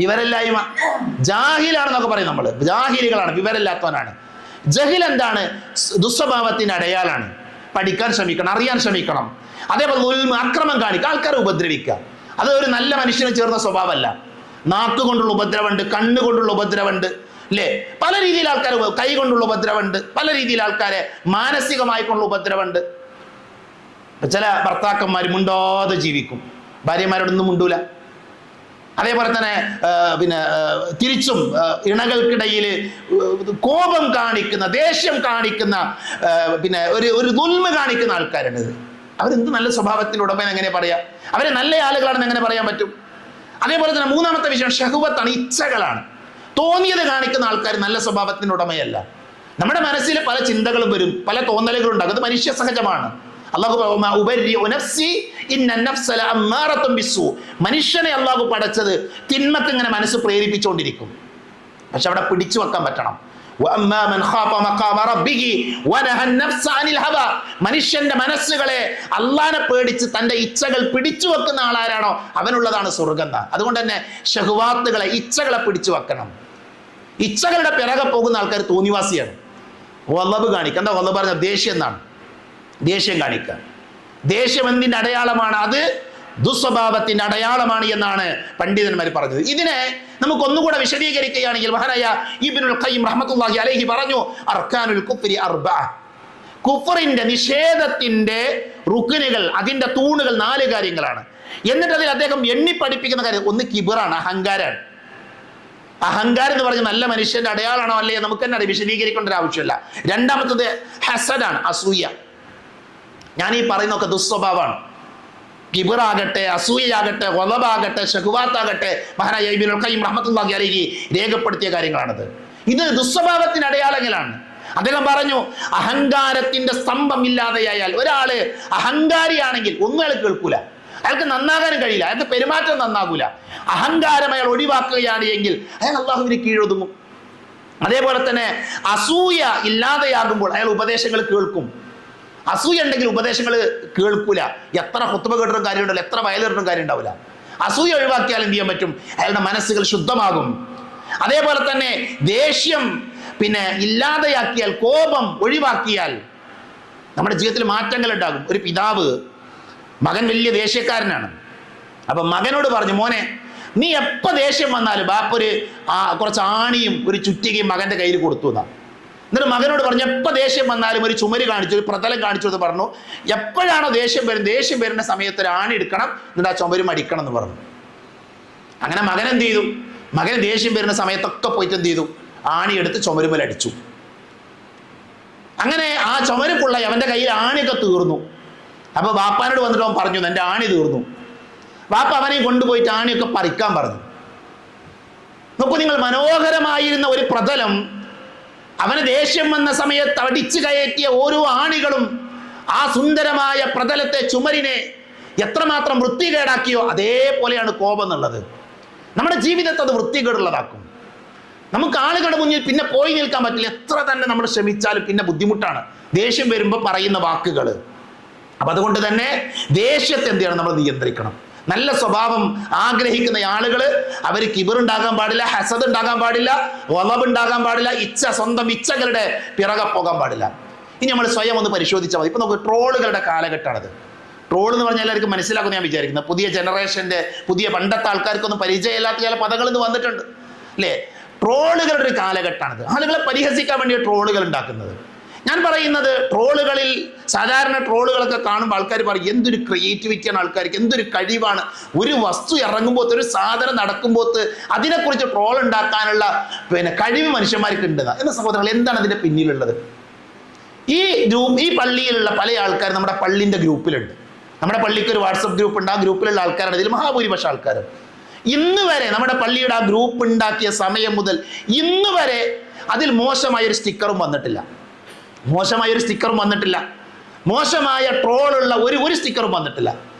വിവരമില്ലായ്മ. ജാഹിലാണെന്നൊക്കെ പറയും നമ്മൾ. ജാഹിലുകളാണ്, വിവരമില്ലാത്തവനാണ്. ജഹിൽ എന്താണ്? ദുസ്വഭാവത്തിന്റെ അടയാളാണ്. പഠിക്കാൻ ശ്രമിക്കണം, അറിയാൻ ശ്രമിക്കണം. അതേപോലെ അക്രമം കാണിക്കുക, ആൾക്കാരെ ഉപദ്രവിക്കുക. അത് ഒരു നല്ല മനുഷ്യന് ചേർന്ന സ്വഭാവമല്ല. നാക്കുകൊണ്ടുള്ള ഉപദ്രവമുണ്ട്, കണ്ണുകൊണ്ടുള്ള ഉപദ്രവമുണ്ട് അല്ലേ? പല രീതിയിൽ ആൾക്കാർ, കൈ കൊണ്ടുള്ള ഉപദ്രവമുണ്ട്, പല രീതിയിൽ ആൾക്കാരെ മാനസികമായിക്കൊണ്ടുള്ള ഉപദ്രവമുണ്ട്. ചില ഭർത്താക്കന്മാർ മുണ്ടാതെ ജീവിക്കും, ഭാര്യമാരോടൊന്നും മുണ്ടൂല. അതേപോലെ തന്നെ തിരിച്ചും ഇണകൾക്കിടയിൽ കോപം കാണിക്കുന്ന, ദേഷ്യം കാണിക്കുന്ന, ഒരു ദുൽമ കാണിക്കുന്ന ആൾക്കാരുണ്ട്. അവരെന്ത് നല്ല സ്വഭാവത്തിന്റെ ഉടമ എങ്ങനെ പറയാം? അവരെ നല്ല ആളുകളാണെന്ന് എങ്ങനെ പറയാൻ പറ്റും? അതേപോലെ തന്നെ 3ാമത്തെ വിഷയം ഷഹ്വത്താണ്, ഇച്ഛകളാണ്. തോന്നിയത് കാണിക്കുന്ന ആൾക്കാർ നല്ല സ്വഭാവത്തിന്റെ ഉടമയല്ല. നമ്മുടെ മനസ്സിൽ പല ചിന്തകളും വരും, പല തോന്നലുകളും ഉണ്ടാകും. അത് മനുഷ്യ സഹജമാണ്. മനുഷ്യനെ അള്ളാഹു പടച്ചത് തിന്മക്ക് ഇങ്ങനെ മനസ്സ് പ്രേരിപ്പിച്ചുകൊണ്ടിരിക്കും. പക്ഷെ അവിടെ പിടിച്ചു വെക്കാൻ പറ്റണം. മനുഷ്യന്റെ മനസ്സുകളെ അള്ളാനെ പേടിച്ച് തന്റെ ഇച്ഛകൾ പിടിച്ചു വെക്കുന്ന ആളാരാണോ അവനുള്ളതാണ് സ്വർഗം. അതുകൊണ്ട് തന്നെ ഷഹ്വാത്തുകളെ, ഇച്ഛകളെ പിടിച്ചു വെക്കണം. ഇച്ഛകളുടെ പിറകെ പോകുന്ന ആൾക്കാർ തോന്നിവാസിയാണ്. വല്ലബ് കാണിക്കുക. എന്താ വല്ലബ് പറഞ്ഞ? ദേഷ്യം എന്നാണ്. ദേഷ്യം കാണിക്കുക. ദേഷ്യം എന്തിന്റെ അടയാളമാണ്? അത് ദുസ്വഭാവത്തിന്റെ അടയാളമാണ് എന്നാണ് പണ്ഡിതന്മാർ പറഞ്ഞത്. ഇതിനെ നമുക്ക് ഒന്നുകൂടെ വിശദീകരിക്കുകയാണെങ്കിൽ മഹാനായ ഇബ്നുൽ ഖയ്യിം റഹ്മത്തുള്ളാഹി അലൈഹി പറഞ്ഞു, അർക്കാനുൽ കുഫ്രി 4. കുഫറിന്റെ, നിഷേധത്തിന്റെ റുക്നുകൾ, അതിന്റെ തൂണുകൾ 4 കാര്യങ്ങളാണ്. എന്നിട്ട് അതിൽ അദ്ദേഹം എണ്ണി പഠിപ്പിക്കുന്ന കാര്യം, ഒന്ന് കിബറാണ്, അഹങ്കാരാണ്. അഹങ്കാരം എന്ന് പറഞ്ഞ നല്ല മനുഷ്യന്റെ അടയാളമാണോ അല്ലേ നമുക്ക് തന്നെ വിശദീകരിക്കേണ്ട ഒരു ആവശ്യമില്ല. രണ്ടാമത്തത് ഹസദാണ്, അസൂയ. ഞാൻ ഈ പറയുന്നതൊക്കെ ദുസ്വഭാവമാണ്. കിബറാകട്ടെ, അസൂയയാകട്ടെ, വലബാകട്ടെ, ഷഹ്വാത്താകട്ടെ, മഹാനായ ഇബ്നുൽ ഖയ്യിം റഹ്മത്തുള്ളാഹി അലൈഹി രേഖപ്പെടുത്തിയ കാര്യങ്ങളാണത്. ഇത് ദുസ്വഭാവത്തിന്റെ അടയാളങ്ങളാണ്. അദ്ദേഹം പറഞ്ഞു, അഹങ്കാരത്തിന്റെ സ്തംഭം ഇല്ലാതെയായാൽ, ഒരാള് അഹങ്കാരിയാണെങ്കിൽ ഒന്നും അയാൾ കേൾക്കൂല, അയാൾക്ക് നന്നാകാനും കഴിയില്ല, അയാൾക്ക് പെരുമാറ്റം നന്നാകൂല. അഹങ്കാരം അയാൾ ഒഴിവാക്കുകയാണ് എങ്കിൽ അയാൾ അള്ളാഹുവിന് കീഴൊതുങ്ങും. അതേപോലെ തന്നെ അസൂയ ഇല്ലാതെയാകുമ്പോൾ അയാൾ ഉപദേശങ്ങൾ കേൾക്കും. അസൂയ ഉണ്ടെങ്കിൽ ഉപദേശങ്ങൾ കേൾക്കൂല. എത്ര ഖുത്ബ കേട്ടിട്ടും കാര്യമുണ്ടല്ലോ, എത്ര വയലിട്ടും കാര്യം ഉണ്ടാവില്ല. അസൂയ ഒഴിവാക്കിയാൽ എന്ത് ചെയ്യാൻ പറ്റും? അയാളുടെ മനസ്സുകൾ ശുദ്ധമാകും. അതേപോലെ തന്നെ ദേഷ്യം ഇല്ലാതെയാക്കിയാൽ, കോപം ഒഴിവാക്കിയാൽ നമ്മുടെ ജീവിതത്തിൽ മാറ്റങ്ങൾ ഉണ്ടാകും. ഒരു പിതാവ്, മകൻ വലിയ ദേഷ്യക്കാരനാണ്. അപ്പൊ മകനോട് പറഞ്ഞു, മോനെ നീ എപ്പോൾ ദേഷ്യം വന്നാലും ബാപ്പൊരു കുറച്ച് ആണിയും ഒരു ചുറ്റികയും മകന്റെ കയ്യിൽ കൊടുത്തു എന്നാ. എന്നിട്ട് മകനോട് പറഞ്ഞു, എപ്പോൾ ദേഷ്യം വന്നാലും ഒരു ചുമര് കാണിച്ചു, ഒരു പ്രതലം കാണിച്ചു എന്ന് പറഞ്ഞു. എപ്പോഴാണോ ദേഷ്യം വരുന്ന സമയത്ത് ഒരു ആണി എടുക്കണം, എന്നിട്ട് ആ ചുമരും അടിക്കണം എന്ന് പറഞ്ഞു. അങ്ങനെ മകൻ എന്ത് ചെയ്തു? മകന് ദേഷ്യം വരുന്ന സമയത്തൊക്കെ പോയിട്ട് എന്ത് ചെയ്തു? ആണി എടുത്ത് ചുമരുമേൽ അടിച്ചു. അങ്ങനെ ആ ചുമരുക്കുള്ള അവന്റെ കയ്യിൽ ആണിയൊക്കെ തീർന്നു. അപ്പൊ ബാപ്പാനോട് വന്നിട്ട് അവൻ പറഞ്ഞു, എൻ്റെ ആണി തീർന്നു. ബാപ്പ അവനെ കൊണ്ടുപോയിട്ട് ആണിയൊക്കെ പറിക്കാൻ പറഞ്ഞു. നോക്കൂ നിങ്ങൾ, മനോഹരമായിരുന്ന ഒരു പ്രതലം അവന് ദേഷ്യം വന്ന സമയത്ത് അടിച്ചു കയറ്റിയ ഓരോ ആണികളും ആ സുന്ദരമായ പ്രതലത്തെ, ചുമരിനെ എത്രമാത്രം വൃത്തികേടാക്കിയോ അതേപോലെയാണ് കോപം എന്നുള്ളത്. നമ്മുടെ ജീവിതത്തെ അത് വൃത്തികേടുള്ളതാക്കും. നമുക്ക് ആളുകളുടെ മുന്നിൽ പിന്നെ പോയി നിൽക്കാൻ പറ്റില്ല. എത്ര തന്നെ നമ്മൾ ശ്രമിച്ചാലും പിന്നെ ബുദ്ധിമുട്ടാണ് ദേഷ്യം വരുമ്പോൾ പറയുന്ന വാക്കുകൾ. അപ്പൊ അതുകൊണ്ട് തന്നെ ദേഷ്യത്തെ എന്ത് ചെയ്യണം, നമ്മൾ നിയന്ത്രിക്കണം. നല്ല സ്വഭാവം ആഗ്രഹിക്കുന്ന ആളുകൾ അവർ കിബിറുണ്ടാകാൻ പാടില്ല, ഹസദ് ഉണ്ടാകാൻ പാടില്ല, വലബ് ഉണ്ടാകാൻ പാടില്ല, സ്വന്തം ഇച്ഛകളുടെ പിറകെ പോകാൻ പാടില്ല. ഇനി നമ്മൾ സ്വയം ഒന്ന് പരിശോധിച്ചാൽ മതി. ഇപ്പൊ നമുക്ക് ട്രോളുകളുടെ കാലഘട്ടമാണത്. ട്രോൾ എന്ന് പറഞ്ഞാൽ എല്ലാവർക്കും മനസ്സിലാക്കും ഞാൻ വിചാരിക്കുന്നത്. പുതിയ ജനറേഷന്റെ, പുതിയ പണ്ടത്തെ ആൾക്കാർക്കൊന്നും പരിചയമില്ലാത്ത ചില പദങ്ങൾ ഇന്ന് വന്നിട്ടുണ്ട് അല്ലേ? ട്രോളുകളുടെ ഒരു കാലഘട്ടമാണിത്. ആളുകളെ പരിഹസിക്കാൻ വേണ്ടി ട്രോളുകൾ ഉണ്ടാക്കുന്നത്. ഞാൻ പറയുന്നത്, ട്രോളുകളിൽ സാധാരണ ട്രോളുകളൊക്കെ കാണുമ്പോൾ ആൾക്കാർ പറയും എന്തൊരു ക്രിയേറ്റിവിറ്റിയാണ് ആൾക്കാർക്ക്, എന്തൊരു കഴിവാണ്. ഒരു വസ്തു ഇറങ്ങുമ്പോൾ, ഒരു സാധനം നടക്കുമ്പോൾ അതിനെക്കുറിച്ച് ട്രോൾ ഉണ്ടാക്കാനുള്ള കഴിവ് മനുഷ്യന്മാർക്ക് ഉണ്ട് എന്ന സഹോദരങ്ങൾ, എന്താണ് അതിന്റെ പിന്നിലുള്ളത്? ഈ പള്ളിയിലുള്ള പല ആൾക്കാർ നമ്മുടെ പള്ളിന്റെ ഗ്രൂപ്പിലുണ്ട്. നമ്മുടെ പള്ളിക്ക് ഒരു വാട്സപ്പ് ഗ്രൂപ്പ് ഉണ്ട്. ആ ഗ്രൂപ്പിലുള്ള ആൾക്കാരാണ് ഇതിൽ മഹാഭൂരിപക്ഷം ആൾക്കാരും. ഇന്ന് വരെ നമ്മുടെ പള്ളിയുടെ ആ ഗ്രൂപ്പ് ഉണ്ടാക്കിയ സമയം മുതൽ ഇന്ന് വരെ അതിൽ മോശമായൊരു സ്റ്റിക്കറും വന്നിട്ടില്ല. മോശമായ ട്രോളുള്ള ഒരു സ്റ്റിക്കറും വന്നിട്ടില്ല.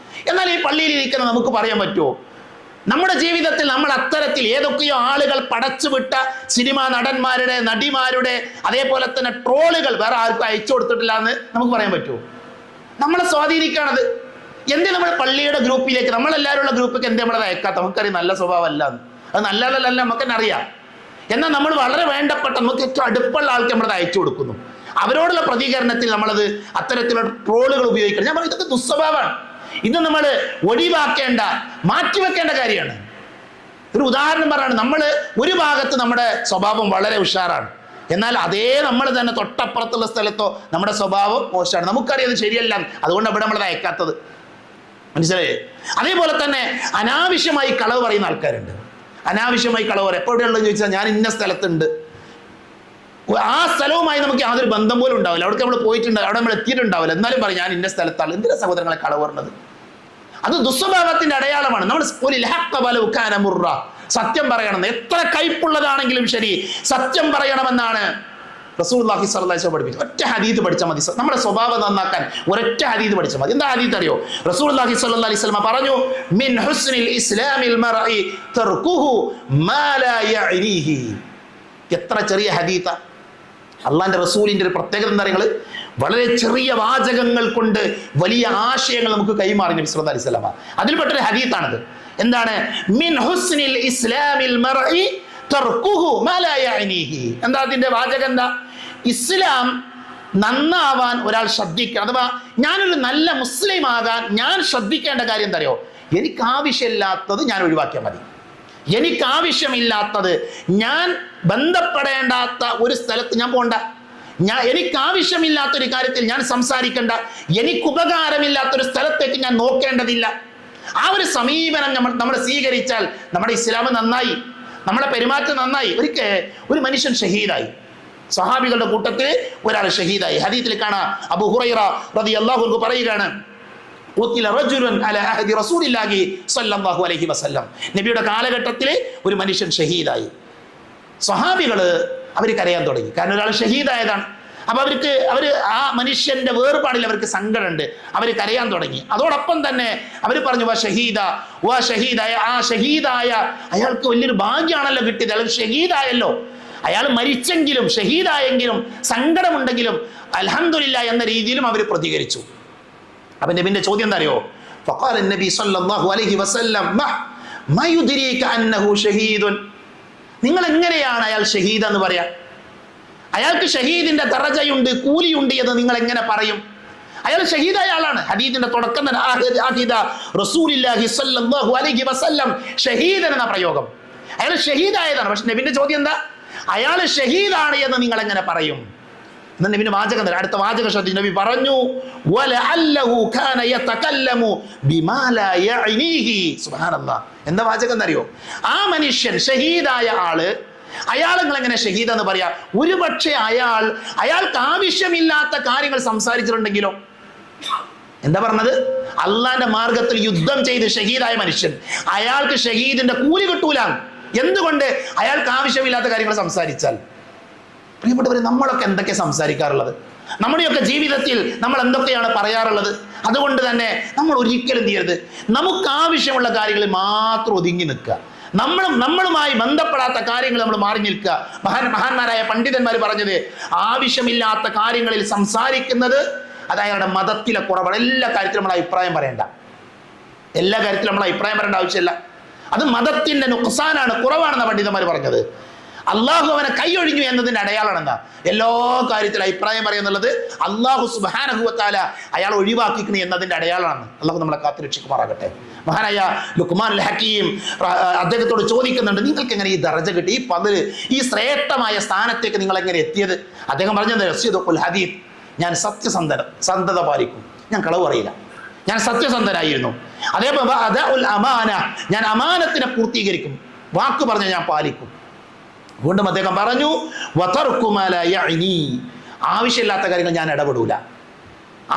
എന്നാൽ ഈ പള്ളിയിൽ ഇരിക്കുന്ന നമുക്ക് പറയാൻ പറ്റുമോ, നമ്മുടെ ജീവിതത്തിൽ നമ്മൾ അത്തരത്തിൽ ഏതൊക്കെയോ ആളുകൾ പടച്ചുവിട്ട സിനിമാ നടന്മാരുടെ, നടിമാരുടെ, അതേപോലെ തന്നെ ട്രോളുകൾ വേറെ ആർക്കും അയച്ചു കൊടുത്തിട്ടില്ല എന്ന് നമുക്ക് പറയാൻ പറ്റുമോ? നമ്മളെ സ്വാധീനിക്കുകയാണത്. എന്തേ നമ്മുടെ പള്ളിയുടെ ഗ്രൂപ്പിലേക്ക്, നമ്മളെല്ലാവരുള്ള ഗ്രൂപ്പിലേക്ക് എന്തേ നമ്മളത് അയക്കാത്ത? നമുക്കറിയാം നല്ല സ്വഭാവമല്ല എന്ന്. അത് നല്ലതല്ല നമുക്ക് തന്നെ അറിയാം. എന്നാൽ നമ്മൾ വളരെ വേണ്ടപ്പെട്ട, നമുക്ക് ഏറ്റവും അടുപ്പുള്ള ആൾക്ക് നമ്മളത് അയച്ചു കൊടുക്കുന്നു. അവരോടുള്ള പ്രതികരണത്തിൽ നമ്മളത് അത്തരത്തിലുള്ള ട്രോളുകൾ ഉപയോഗിക്കണം. ഞാൻ പറയും ഇതൊക്കെ ദുസ്വഭാവമാണ്. ഇത് നമ്മൾ ഒഴിവാക്കേണ്ട, മാറ്റിവെക്കേണ്ട കാര്യമാണ്. ഒരു ഉദാഹരണം പറയാണ്, നമ്മൾ ഒരു ഭാഗത്ത് നമ്മുടെ സ്വഭാവം വളരെ ഉഷാറാണ്, എന്നാൽ അതേ നമ്മൾ തന്നെ തൊട്ടപ്പുറത്തുള്ള സ്ഥലത്തോ നമ്മുടെ സ്വഭാവം മോശമാണ്. നമുക്കറിയാം അത് ശരിയല്ല, അതുകൊണ്ട് അവിടെ നമ്മളത് അയക്കാത്തത്. മനസ്സിലായേ? അതേപോലെ തന്നെ അനാവശ്യമായി കളവ് പറയുന്ന ആൾക്കാരുണ്ട്. അനാവശ്യമായി കളവ് പറയും. എപ്പോൾ എവിടെയുള്ളതെന്ന് ചോദിച്ചാൽ ഞാൻ ഇന്ന സ്ഥലത്തുണ്ട്, ആ സ്ഥലവുമായി നമുക്ക് യാതൊരു ബന്ധം പോലും ഉണ്ടാവില്ല, അവിടെ നമ്മൾ പോയിട്ടുണ്ട്, അവിടെ നമ്മൾ എത്തിയിട്ടുണ്ടാവില്ല, എന്നാലും പറയും ഞാൻ ഇന്ന സ്ഥലത്താണ്. എന്തിനാ സഹോദരങ്ങളെ കളവ് പറഞ്ഞത്? അത് ദുസ്വഭാവത്തിന്റെ അടയാളമാണ്. നമ്മൾ സത്യം പറയണം, എത്ര കയ്പുള്ളതാണെങ്കിലും ശരി സത്യം പറയണമെന്നാണ് റസൂലുള്ളാഹി സ്വല്ലല്ലാഹു അലൈഹി വസല്ലം പഠിപ്പിച്ചു. ഒറ്റ ഹദീസ് പഠിച്ചാൽ മതി നമ്മുടെ സ്വഭാവം നന്നാക്കാൻ. ഒരൊറ്റ ഹദീസ് പഠിച്ചാൽ മതി. എന്താ ഹദീസ് അറിയോ? റസൂലുള്ളാഹി സ്വല്ലല്ലാഹു അലൈഹി വസല്ലം പറഞ്ഞു, മിൻ ഹുസ്നിൽ ഇസ്ലാമിൽ മർഇ തർകുഹു മാ ലാ യഅനീഹി. എത്ര ചെറിയ ഹദീസാ! അള്ളാന്റെ റസൂലിന്റെ ഒരു പ്രത്യേകത എന്താ പറയുക? വളരെ ചെറിയ വാചകങ്ങൾ കൊണ്ട് വലിയ ആശയങ്ങൾ നമുക്ക് കൈമാറി നബി സല്ലല്ലാഹു അലൈഹി വസല്ലം. അതിൽപ്പെട്ടൊരു ഹദീസാണിത്. എന്താണ്? മിൻ ഹുസ്നിൽ ഇസ്ലാമിൽ മർഇ തർകുഹു മാ ലാ യഅനീഹി. എന്താ അതിന്റെ വാചകം? എന്താ? ഇസ്ലാം നന്നാവാൻ ഒരാൾ ശ്രദ്ധിക്കണം, അഥവാ ഞാനൊരു നല്ല മുസ്ലിം ആകാൻ ഞാൻ ശ്രദ്ധിക്കേണ്ട കാര്യം എന്താ അറിയോ? എനിക്ക് ആവശ്യമില്ലാത്തത് ഞാൻ ഒഴിവാക്കിയാൽ മതി. എനിക്ക് ആവശ്യമില്ലാത്തത്, ഞാൻ ബന്ധപ്പെടേണ്ടാത്ത ഒരു സ്ഥലത്ത് ഞാൻ പോകണ്ട, എനിക്ക് ആവശ്യമില്ലാത്തൊരു കാര്യത്തിൽ ഞാൻ സംസാരിക്കേണ്ട, എനിക്ക് ഉപകാരമില്ലാത്തൊരു സ്ഥലത്തേക്ക് ഞാൻ നോക്കേണ്ടതില്ല. ആ ഒരു സമീപനം നമ്മൾ സ്വീകരിച്ചാൽ നമ്മുടെ ഇസ്ലാം നന്നായി, നമ്മുടെ പെരുമാറ്റം നന്നായി. ഒരു മനുഷ്യൻ ഷഹീദായി, സഹാബികളുടെ കൂട്ടത്തിൽ ഒരാൾ ഷഹീദായി. ഹദീസിൽ കാണാം, അബൂ ഹുറൈറ റളിയല്ലാഹു അൻഹു പറയുകയാണ്, നബിയുടെ കാലഘട്ടത്തിൽ ഒരു മനുഷ്യൻ ഷഹീദായി. സ്വഹാബികള് അവർ കരയാൻ തുടങ്ങി. കാരണം ഒരാൾ ഷഹീദായതാണ്. അപ്പൊ അവര് ആ മനുഷ്യന്റെ വേർപാടിൽ അവർക്ക് സങ്കടമുണ്ട്, അവർ കരയാൻ തുടങ്ങി. അതോടൊപ്പം തന്നെ അവർ പറഞ്ഞു, ആ ഷഹീദായ അയാൾക്ക് വലിയൊരു ഭാഗ്യമാണല്ലോ കിട്ടിയത്, അയാൾ ഷഹീദായല്ലോ, അയാൾ മരിച്ചെങ്കിലും ഷഹീദായെങ്കിലും സങ്കടമുണ്ടെങ്കിലും അൽഹംദുലില്ലാഹ് എന്ന രീതിയിലും അവർ പ്രതികരിച്ചു. അപ്പൊ നബിന്റെ ചോദ്യം എന്താ അറിയോ? ഫഖാല നബി സല്ലല്ലാഹു അലൈഹി വസല്ലം മാ യുദ്രീക അന്നഹു ഷഹീദുൻ. നിങ്ങൾ എങ്ങനെയാണ് അയാൾ ഷഹീദ് എന്ന് പറയാ? അയാൾക്ക് ഷഹീദിന്റെ ദറജയുണ്ട്, കൂലിയുണ്ട് എന്ന് നിങ്ങൾ എങ്ങനെ പറയും? അയാൾ ഷഹീദായ ആളാണ്. ഹദീസിന്റെ തുടക്കം തന്നെ റസൂലുള്ളാഹി സ്വല്ലല്ലാഹു അലൈഹി വസല്ലം ഷഹീദൻ എന്ന പ്രയോഗം. അയാൾ ഷഹീദായതാണ്. പക്ഷെ നബിന്റെ ചോദ്യം എന്താ? അയാൾ ഷഹീദാണ് എന്ന് നിങ്ങൾ എങ്ങനെ പറയും? എന്നാൽ നബിന്റെ വാചകം തരാം. അടുത്ത വാചക ശ്രദ്ധിച്ചു. നബി പറഞ്ഞു, വലഅല്ലഹു കാന യതകല്ലമു ബിമാ ലാ യഅനീഹി. സുബ്ഹാനല്ലാഹ്. എന്താ വാചകം എന്നറിയോ? ആ മനുഷ്യൻ, ഷഹീദായ ആള്, അയാൾ നിങ്ങൾ എങ്ങനെ ഷഹീദ് എന്ന് പറയാ? ഒരുപക്ഷെ അയാൾക്ക് ആവശ്യമില്ലാത്ത കാര്യങ്ങൾ സംസാരിച്ചിട്ടുണ്ടെങ്കിലോ? എന്താ പറഞ്ഞത്? അള്ളാന്റെ മാർഗത്തിൽ യുദ്ധം ചെയ്ത് ഷഹീദായ മനുഷ്യൻ, അയാൾക്ക് ഷഹീദിന്റെ കൂലി കിട്ടൂല. എന്തുകൊണ്ട്? അയാൾക്ക് ആവശ്യമില്ലാത്ത കാര്യങ്ങൾ സംസാരിച്ചാൽ. പ്രിയപ്പെട്ടവരെ, നമ്മളൊക്കെ എന്തൊക്കെ സംസാരിക്കാറുള്ളത്? നമ്മുടെയൊക്കെ ജീവിതത്തിൽ നമ്മൾ എന്തൊക്കെയാണ് പറയാറുള്ളത്? അതുകൊണ്ട് തന്നെ നമ്മൾ ഒരിക്കലും എന്ത് ചെയ്യരുത്, നമുക്ക് ആവശ്യമുള്ള കാര്യങ്ങളിൽ മാത്രം ഒതുങ്ങി നിൽക്കുക. നമ്മളുമായി ബന്ധപ്പെടാത്ത കാര്യങ്ങൾ നമ്മൾ മാറി നിൽക്കുക. മഹാന്മാരായ പണ്ഡിതന്മാർ പറഞ്ഞത്, ആവശ്യമില്ലാത്ത കാര്യങ്ങളിൽ സംസാരിക്കുന്നത് അത് അയാളുടെ മതത്തിലെ കുറവാണ്. എല്ലാ കാര്യത്തിലും നമ്മൾ അഭിപ്രായം പറയേണ്ട, എല്ലാ കാര്യത്തിലും നമ്മൾ അഭിപ്രായം പറയേണ്ട ആവശ്യമില്ല. അത് മതത്തിന്റെ നുക്സാനാണ്, കുറവാണെന്ന പണ്ഡിതന്മാർ പറഞ്ഞത്. അള്ളാഹു അവനെ കൈയൊഴിഞ്ഞു എന്നതിന്റെ അടയാളമാണ് എന്താ? എല്ലാ കാര്യത്തിലും അഭിപ്രായം പറയുന്നുള്ളത് അള്ളാഹു സുബ്ഹാനഹു വ തആല അയാൾ ഒഴിവാക്കിക്കണി എന്നതിന്റെ അടയാളമാണ്. അള്ളാഹു നമ്മളെ കാത്തുരക്ഷിക്കുമാറാകട്ടെ. മഹാനായ ലുഖ്മാനുൽ ഹക്കീം അദ്ദേഹത്തോട് ചോദിക്കുന്നുണ്ട്, നിങ്ങൾക്ക് എങ്ങനെ ഈ ദർജ കിട്ടി, ഈ പതില്, ഈ ശ്രേഷ്ഠമായ സ്ഥാനത്തേക്ക് നിങ്ങൾ എങ്ങനെ എത്തിയത്? അദ്ദേഹം പറഞ്ഞത്, റസീദുൽ ഹദീദ്, ഞാൻ സത്യസന്ധത പാലിക്കും, ഞാൻ കളവ് പറയില്ല, ഞാൻ സത്യസന്ധനായിരുന്നു. അതേപോലെ അമാന, ഞാൻ അമാനത്തിനെ പൂർത്തീകരിക്കും, വാക്ക് പറഞ്ഞ ഞാൻ പാലിക്കും. വീണ്ടും അദ്ദേഹം പറഞ്ഞു, ആവശ്യമില്ലാത്ത കാര്യങ്ങൾ ഞാൻ ഇടപെടൂല,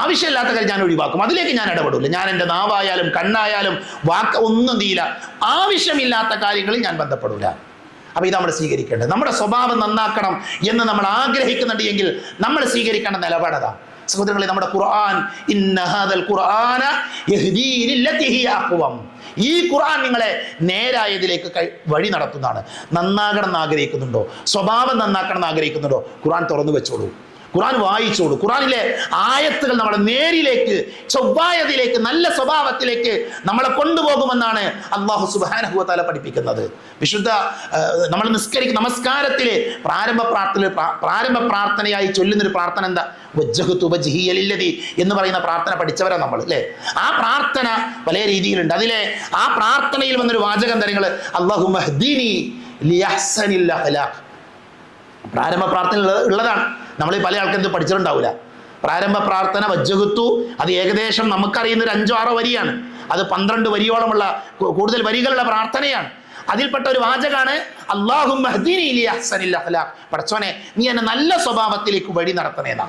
ആവശ്യമില്ലാത്ത കാര്യം ഞാൻ ഒഴിവാക്കും, അതിലേക്ക് ഞാൻ ഇടപെടൂല. ഞാൻ എൻ്റെ നാവായാലും കണ്ണായാലും വാക്ക് ഒന്നും ചെയ്യില്ല, ആവശ്യമില്ലാത്ത കാര്യങ്ങളിൽ ഞാൻ ബന്ധപ്പെടൂല. അപ്പൊ ഇത് നമ്മൾ സ്വീകരിക്കേണ്ടത്. നമ്മുടെ സ്വഭാവം നന്നാക്കണം എന്ന് നമ്മൾ ആഗ്രഹിക്കുന്നുണ്ട് എങ്കിൽ നമ്മൾ സ്വീകരിക്കേണ്ട നിലപാടതാ. സഹോദരങ്ങളെ, നമ്മുടെ ഖുർആൻ, ഇന്ന ഹാദൽ ഖുർആന യഹ്ദീ ലില്ലതി ഹിയ അഖ്വം, ഈ ഖുർആൻ നിങ്ങളെ നേരായതിലേക്ക് വഴി നടത്തുന്നതാണ്. നന്നാകണം എന്ന് ആഗ്രഹിക്കുന്നുണ്ടോ? സ്വഭാവം നന്നാക്കണം എന്ന് ആഗ്രഹിക്കുന്നുണ്ടോ? ഖുർആൻ തുറന്നു വെച്ചോളൂ, ഖുർആൻ വായിച്ചോളൂ. ഖുർആനിലെ ആയത്തുകൾ നമ്മളെ നേരിലേക്ക്, ചൊവ്വായതിലേക്ക്, നല്ല സ്വഭാവത്തിലേക്ക് നമ്മളെ കൊണ്ടുപോകുമെന്നാണ് അല്ലാഹു സുബ്ഹാനഹു വ തആല പഠിപ്പിക്കുന്നത്. വിശുദ്ധ നമ്മൾ നമസ്കാരത്തിലെ പ്രാരംഭ പ്രാർത്ഥനയായി ചൊല്ലുന്നൊരു പ്രാർത്ഥന എന്താ? വജ്ജഹ്തു വജ്ഹിയ ലില്ലദി എന്ന് പറയുന്ന പ്രാർത്ഥന പഠിച്ചവരാ നമ്മൾ, അല്ലേ? ആ പ്രാർത്ഥന പല രീതിയിലുണ്ട്. അതിലെ ആ പ്രാർത്ഥനയിൽ വന്നൊരു വാചകം തരങ്ങൾ, അല്ലാഹുമ്മ ഹ്ദിനി ലിയഹ്സനിൽ അഖ്ലാഖ്. പ്രാരംഭ പ്രാർത്ഥന ഉള്ളതാണ്. നമ്മൾ പല ആൾക്കാരും പഠിച്ചിട്ടുണ്ടാവില്ല. പ്രാരംഭ പ്രാർത്ഥന വജ്ജഹ്തു, അത് ഏകദേശം നമുക്കറിയുന്ന ഒരു 5-6 വരിയാണ്. അത് 12 വരിയോളമുള്ള കൂടുതൽ വരികളുള്ള പ്രാർത്ഥനയാണ്. അതിൽപ്പെട്ട ഒരു വാചകാണ് അല്ലാഹുമ്മ ഹ്ദിനി ലിയഹ്സനിൽ അഖ്ലാഖ്. പടച്ചോനെ, നീ എന്നെ നല്ല സ്വഭാവത്തിലേക്ക് വഴി നടത്തണേന്നാ,